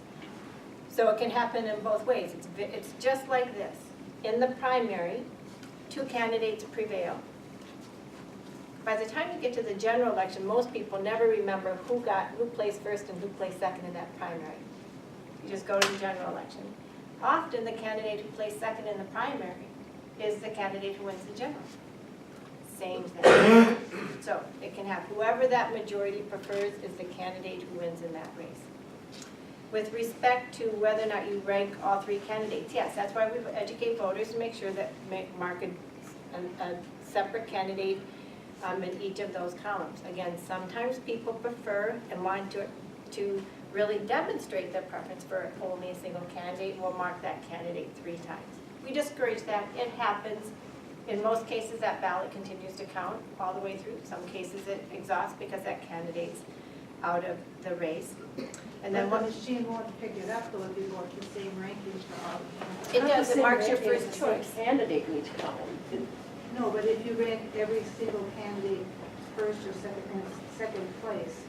So it can happen in both ways. It's just like this. In the primary, two candidates prevail. By the time you get to the general election, most people never remember who placed first and who placed second in that primary. You just go to the general election. Often the candidate who placed second in the primary is the candidate who wins the general. Same thing. So it can have whoever that majority prefers is the candidate who wins in that race. With respect to whether or not you rank all three candidates, yes, that's why we educate voters to make sure that mark a separate candidate in each of those columns. Again, sometimes people prefer and want to really demonstrate their preference for only a single candidate. We'll mark that candidate 3 times. We discourage that. It happens. In most cases, that ballot continues to count all the way through. Some cases it exhausts because that candidate's out of the race. And then the machine won't pick it up though if you go with the same rankings for all the candidates. It does. It marks your first It's choice. candidate in each column. No, but if you rank every single candidate first or second place,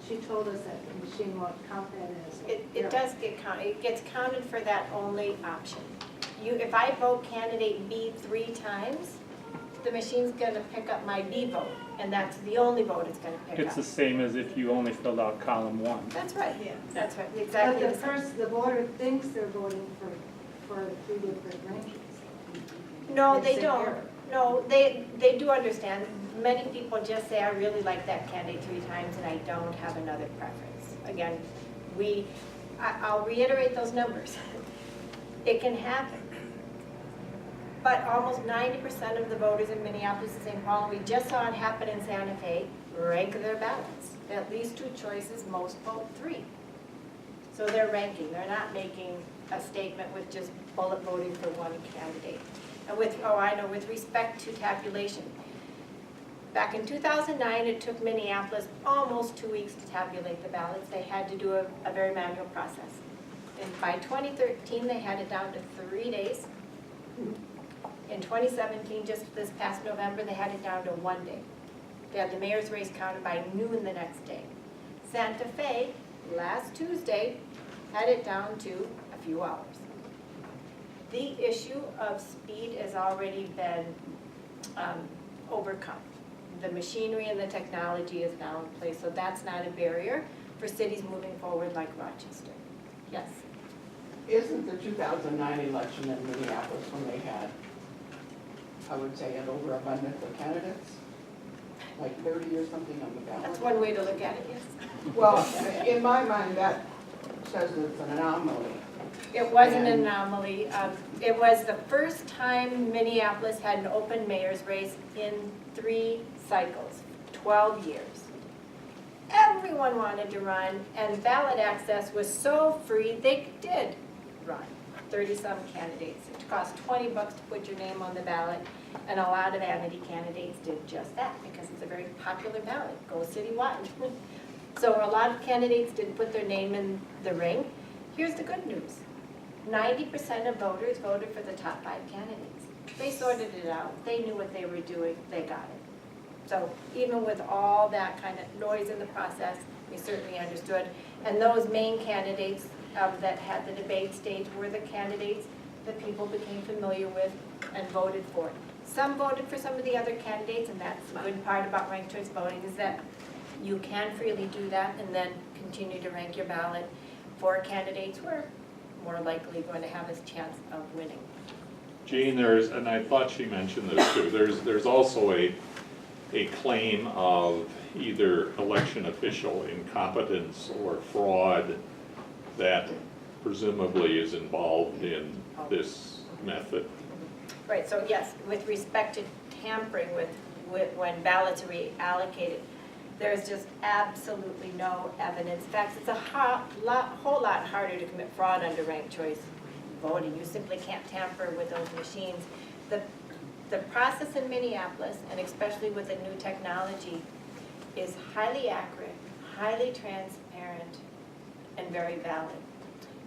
she told us that the machine won't count that as. It does get counted. It gets counted for that only option. If I vote candidate B 3 times, the machine's going to pick up my B vote, and that's the only vote it's going to pick up. It's the same as if you only filled out column 1. That's right. Yeah. That's right. Exactly. But the voter thinks they're voting for 3 different rankings. No, they It's an don't. error. No, they do understand. Many people just say, I really like that candidate 3 times and I don't have another preference. Again, I'll reiterate those numbers. It can happen. But almost 90% of the voters in Minneapolis and St. Paul, we just saw it happen in Santa Fe, rank their ballots. At least 2 choices, most vote 3. So they're ranking. They're not making a statement with just bullet voting for one candidate. And with respect to tabulation, back in 2009, it took Minneapolis almost 2 weeks to tabulate the ballots. They had to do a very manual process. And by 2013, they had it down to 3 days. In 2017, just this past November, they had it down to 1 day. They had the mayor's race counted by noon the next day. Santa Fe, last Tuesday, had it down to a few hours. The issue of speed has already been overcome. The machinery and the technology is now in place, so that's not a barrier for cities moving forward like Rochester. Yes? Isn't the 2009 election in Minneapolis when they had, I would say, an overabundance of candidates? Like 30 or something on the ballot? That's one way to look at it, yes. Well, in my mind, that says it's an anomaly. It was an anomaly. It was the first time Minneapolis had an open mayor's race in 3 cycles, 12 years. Everyone wanted to run, and ballot access was so free, they did run. 30-some candidates. It cost $20 to put your name on the ballot, and a lot of vanity candidates did just that because it's a very popular ballot. Go citywide. So a lot of candidates did put their name in the ring. Here's the good news. 90% of voters voted for the top 5 candidates. They sorted it out. They knew what they were doing. They got it. So even with all that kind of noise in the process, we certainly understood. And those main candidates that had the debate stage were the candidates that people became familiar with and voted for. Some voted for some of the other candidates, and that's the good part about ranked choice voting is that you can freely do that and then continue to rank your ballot for candidates who are more likely going to have a chance of winning. Jane, and I thought she mentioned this too, there's also a claim of either election official incompetence or fraud that presumably is involved in this method. Right, so yes, with respect to tampering with when ballots are reallocated, There's just absolutely no evidence. In fact, it's a whole lot harder to commit fraud under ranked choice voting. You simply can't tamper with those machines. The process in Minneapolis, and especially with the new technology, is highly accurate, highly transparent, and very valid.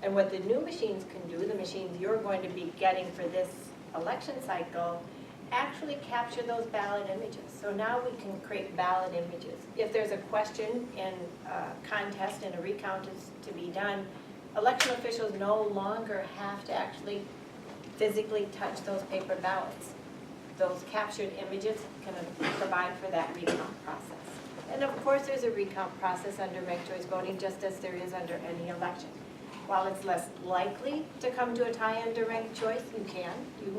And what the new machines can do, the machines you're going to be getting for this election cycle, actually capture those ballot images. So now we can create ballot images. If there's a question in a contest and a recount is to be done, election officials no longer have to actually physically touch those paper ballots. Those captured images can provide for that recount process. And of course, there's a recount process under ranked choice voting, just as there is under any election. While it's less likely to come to a tie under ranked choice, you can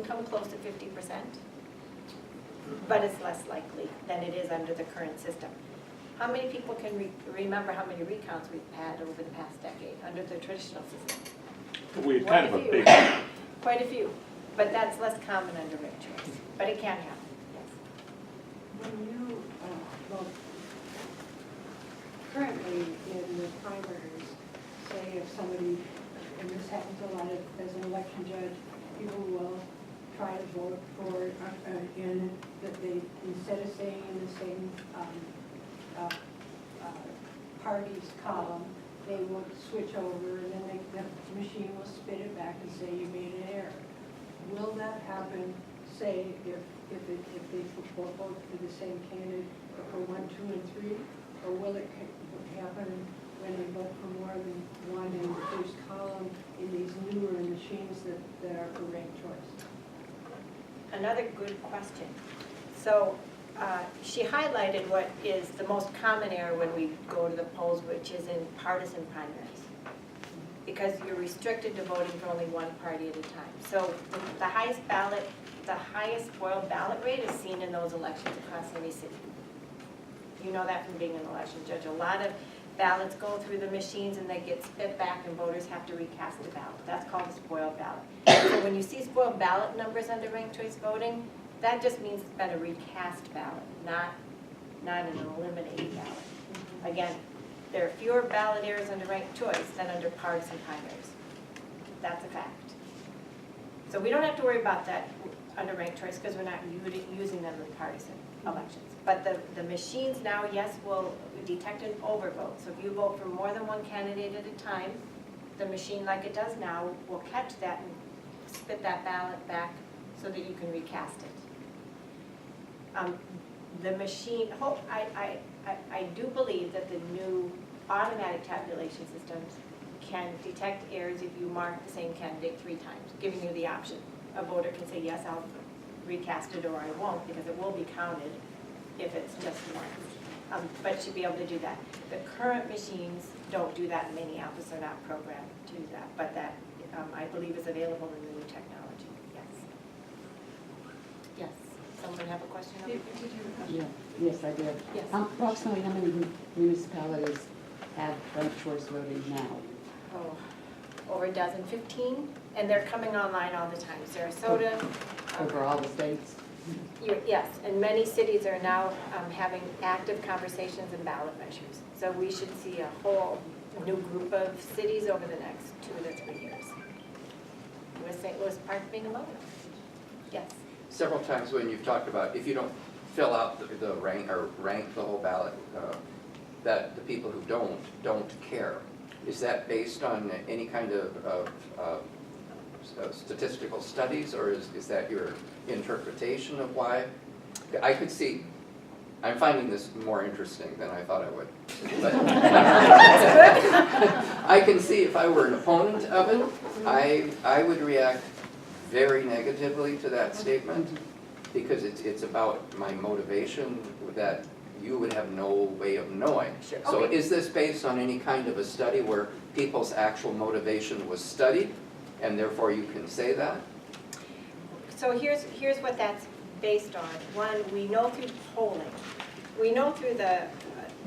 come close to 50%, but it's less likely than it is under the current system. How many people can remember how many recounts we've had over the past decade under the traditional system? We had kind of a big... Quite a few, but that's less common under ranked choice, but it can happen, yes. When you, well, currently in the primaries, say if somebody, and this happens a lot as an election judge, people will try to vote for, in that they, instead of staying in the same party's column, they will switch over and then the machine will spit it back and say you made an error. Will that happen, say, if they vote for the same candidate for 1, 2, and 3? Or will it happen when they vote for more than one in the first column in these newer machines that are for ranked choice? Another good question. So she highlighted what is the most common error when we go to the polls, which is in partisan primaries, because you're restricted to voting for only one party at a time. So the highest spoiled ballot rate is seen in those elections across every city. You know that from being an election judge. A lot of ballots go through the machines and they get spit back and voters have to recast the ballot. That's called a spoiled ballot. So when you see spoiled ballot numbers under ranked choice voting, that just means it's been a recast ballot, not an eliminated ballot. Again, there are fewer ballot errors under ranked choice than under partisan primaries. That's a fact. So we don't have to worry about that under ranked choice because we're not using them in partisan elections. But the machines now, yes, will detect an overvote. So if you vote for more than one candidate at a time, the machine, like it does now, will catch that and spit that ballot back so that you can recast it. The machine, I do believe that the new automatic tabulation systems can detect errors if you mark the same candidate 3 times, giving you the option. A voter can say, yes, I'll recast it, or I won't, because it will be counted if it's just once. But should be able to do that. The current machines don't do that in Minneapolis. They're not programmed to do that, but that I believe is available in the new technology. Yes. Yes. Someone have a question? Yeah. Yes, I did. Yes. Approximately how many municipalities have ranked choice voting now? Oh, over a dozen, 15, and they're coming online all the time. Sarasota. Over all the states? Yes, and many cities are now having active conversations and ballot measures. So we should see a whole new group of cities over the next 2 to 3 years. With St. Louis Park being among them. Yes. Several times when you've talked about if you don't fill out the rank or rank the whole ballot, that the people who don't care. Is that based on any kind of statistical studies, or is that your interpretation of why? I could see, I'm finding this more interesting than I thought I would. But I can see if I were an opponent of it, I would react very negatively to that statement, because it's about my motivation that you would have no way of knowing. Sure. So Okay. is this based on any kind of a study where people's actual motivation was studied, and therefore you can say that? So here's what that's based on. One, we know through polling, we know through the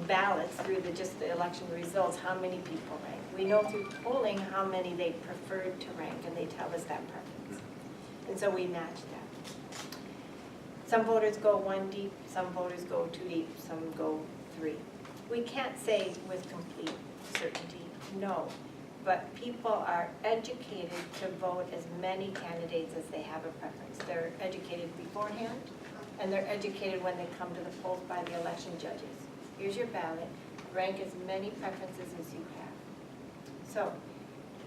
ballots, through just the election results, how many people rank. We know through polling how many they preferred to rank, and they tell us that preference. And so we match that. Some voters go 1 deep, some voters go 2 deep, some go 3. We can't say with complete certainty, no. But people are educated to vote as many candidates as they have a preference. They're educated beforehand, and they're educated when they come to the polls by the election judges. Here's your ballot, rank as many preferences as you have. So,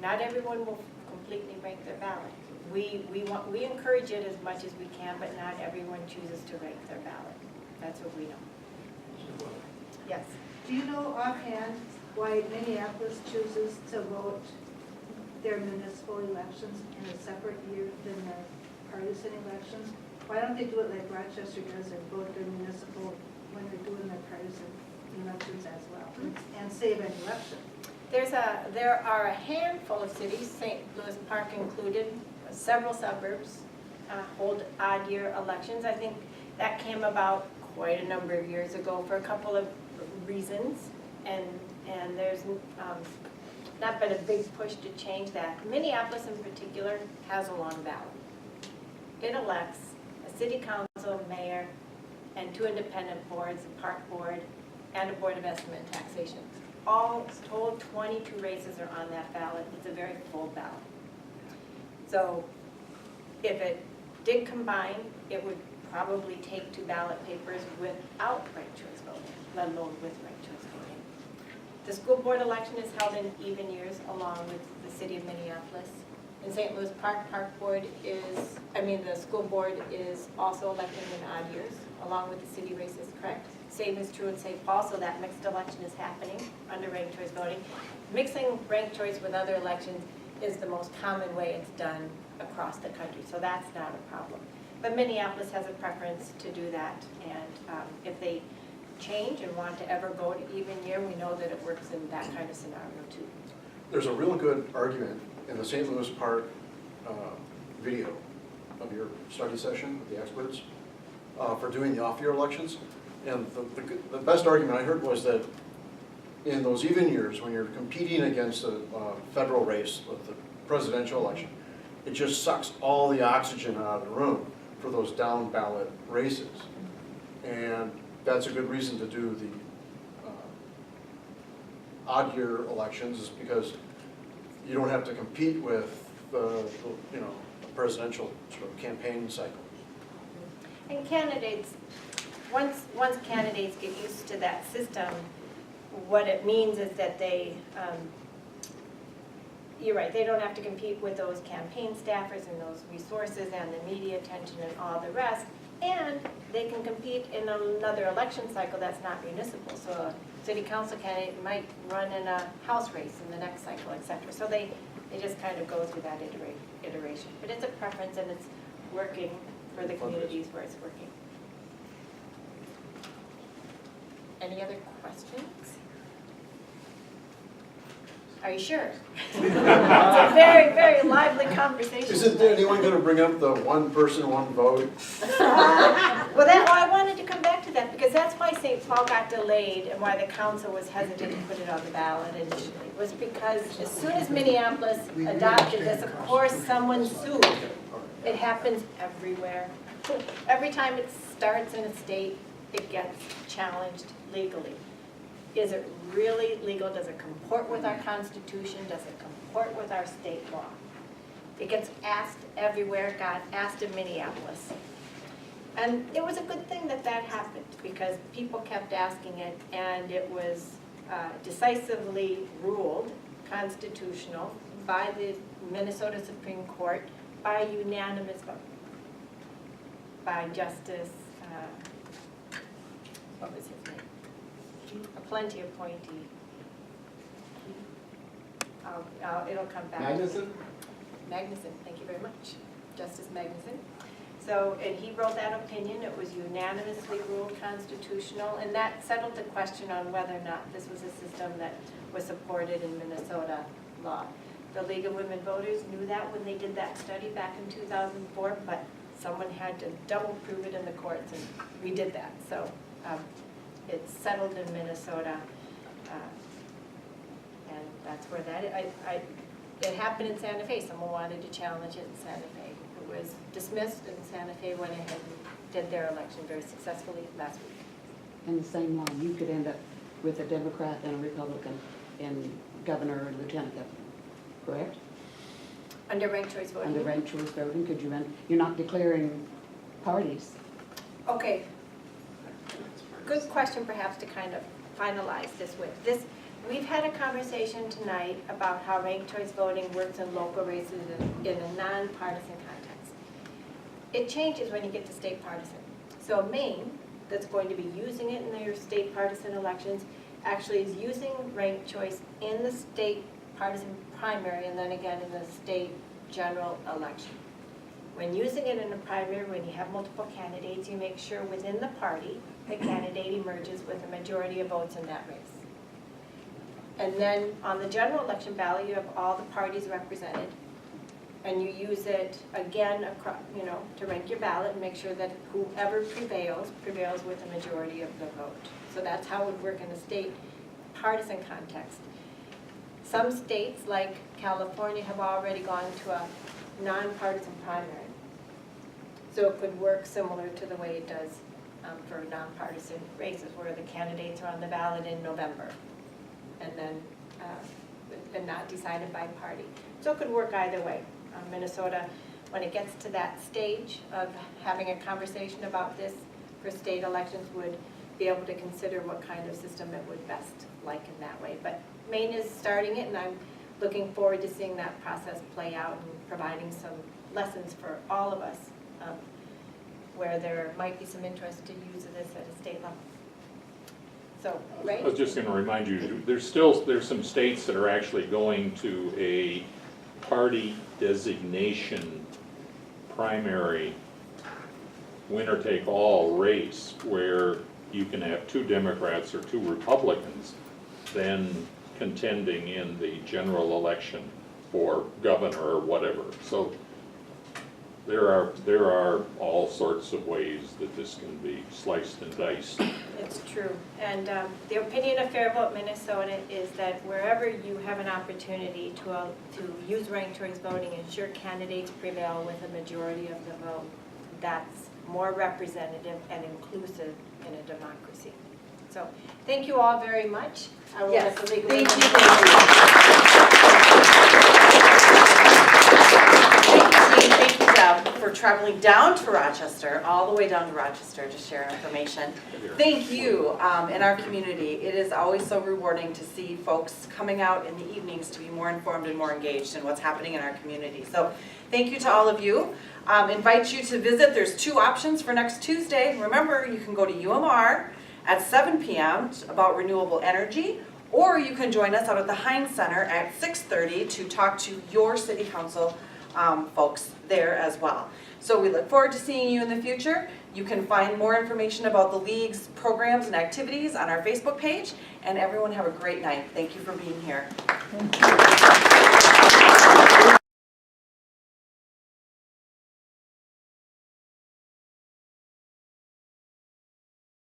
not everyone will completely rank their ballot. We encourage it as much as we can, but not everyone chooses to rank their ballot. That's what we know. Yes? Do you know offhand why Minneapolis chooses to vote their municipal elections in a separate year than their partisan elections? Why don't they do it like Rochester does and vote their municipal when they're doing their partisan elections as well, and save an election? There are a handful of cities, St. Louis Park included, several suburbs hold odd year elections. I think that came about quite a number of years ago for a couple of reasons, and there's not been a big push to change that. Minneapolis in particular has a long ballot. It elects a city council, mayor, and 2 independent boards, a park board, and a board of estimate and taxation. All told, 22 races are on that ballot. It's a very full ballot. So if it did combine, it would probably take 2 ballot papers without ranked choice voting, let alone with ranked choice voting. The school board election is held in even years along with the city of Minneapolis. In St. Louis Park, the school board is also elected in odd years along with the city races, correct? Same is true in St. Paul, so that mixed election is happening under ranked choice voting. Mixing ranked choice with other elections is the most common way it's done across the country, so that's not a problem. But Minneapolis has a preference to do that, and if they change and want to ever go to even year, we know that it works in that kind of scenario too. There's a real good argument in the St. Louis Park video of your study session with the experts for doing the off-year elections. And the best argument I heard was that in those even years, when you're competing against a federal race, with the presidential election, it just sucks all the oxygen out of the room for those down ballot races. And that's a good reason to do the odd year elections, is because you don't have to compete with the presidential sort of campaign cycle. And candidates, once candidates get used to that system, what it means is that they, you're right, they don't have to compete with those campaign staffers and those resources and the media attention and all the rest. And they can compete in another election cycle that's not municipal. So a city council candidate might run in a house race in the next cycle, et cetera. So they just kind of go through that iteration. But it's a preference, and it's working for the communities where it's working. Any other questions? Are you sure? It's a very, very lively conversation. Isn't anyone going to bring up the one person, one vote? Well, I wanted to come back to that because that's why St. Paul got delayed and why the council was hesitant to put it on the ballot initially. Was because as soon as Minneapolis adopted this, of course, someone sued. It happens everywhere. Every time it starts in a state, it gets challenged legally. Is it really legal? Does it comport with our Constitution? Does it comport with our state law? It gets asked everywhere. It got asked in Minneapolis. And it was a good thing that that happened because people kept asking it, and it was decisively ruled constitutional by the Minnesota Supreme Court by unanimous vote by Justice, what was his name? A plenty appointee. It'll come back. Magnuson? Magnuson, thank you very much. Justice Magnuson. So, and he wrote that opinion. It was unanimously ruled constitutional, and that settled the question on whether or not this was a system that was supported in Minnesota law. The League of Women Voters knew that when they did that study back in 2004, but someone had to double prove it in the courts, and we did that. So it's settled in Minnesota, and that's where that, it happened in Santa Fe. Someone wanted to challenge it in Santa Fe. It was dismissed, and Santa Fe went ahead and did their election very successfully last week. And the same law, you could end up with a Democrat and a Republican in governor or lieutenant governor, correct? Under ranked choice voting? Under ranked choice voting, could you run, you're not declaring parties. Okay. Good question perhaps to kind of finalize this with. We've had a conversation tonight about how ranked choice voting works in local races in a nonpartisan context. It changes when you get to state partisan. So Maine, that's going to be using it in their state partisan elections, actually is using ranked choice in the state partisan primary and then again in the state general election. When using it in a primary, when you have multiple candidates, you make sure within the party, the candidate emerges with a majority of votes in that race. And then on the general election ballot, you have all the parties represented, and you use it again, to rank your ballot and make sure that whoever prevails with a majority of the vote. So that's how it would work in a state partisan context. Some states, like California, have already gone to a nonpartisan primary. So it could work similar to the way it does for nonpartisan races, where the candidates are on the ballot in November and then and not decided by party. So it could work either way. Minnesota, when it gets to that stage of having a conversation about this for state elections, would be able to consider what kind of system it would best like in that way. But Maine is starting it, and I'm looking forward to seeing that process play out and providing some lessons for all of us where there might be some interest to use this at a state level. So, Ray? I was just going to remind you, there's some states that are actually going to a party designation primary winner-take-all race where you can have 2 Democrats or 2 Republicans then contending in the general election for governor or whatever. So there are all sorts of ways that this can be sliced and diced. It's true. And the opinion of Fair Vote Minnesota is that wherever you have an opportunity to use ranked choice voting, ensure candidates prevail with a majority of the vote, that's more representative and inclusive in a democracy. So thank you all very much. I will let the legal Thank you, Deb, for traveling down to Rochester, all the way down to Rochester to share information. Thank you in our community. It is always so rewarding to see folks coming out in the evenings to be more informed and more engaged in what's happening in our community. So thank you to all of you. Invite you to visit. There's 2 options for next Tuesday. Remember, you can go to UMR at 7 p.m. about renewable energy, or you can join us out at the Heinz Center at 6:30 to talk to your city council folks there as well. So we look forward to seeing you in the future. You can find more information about the League's programs and activities on our Facebook page, and everyone have a great night. Thank you for being here. Thank you.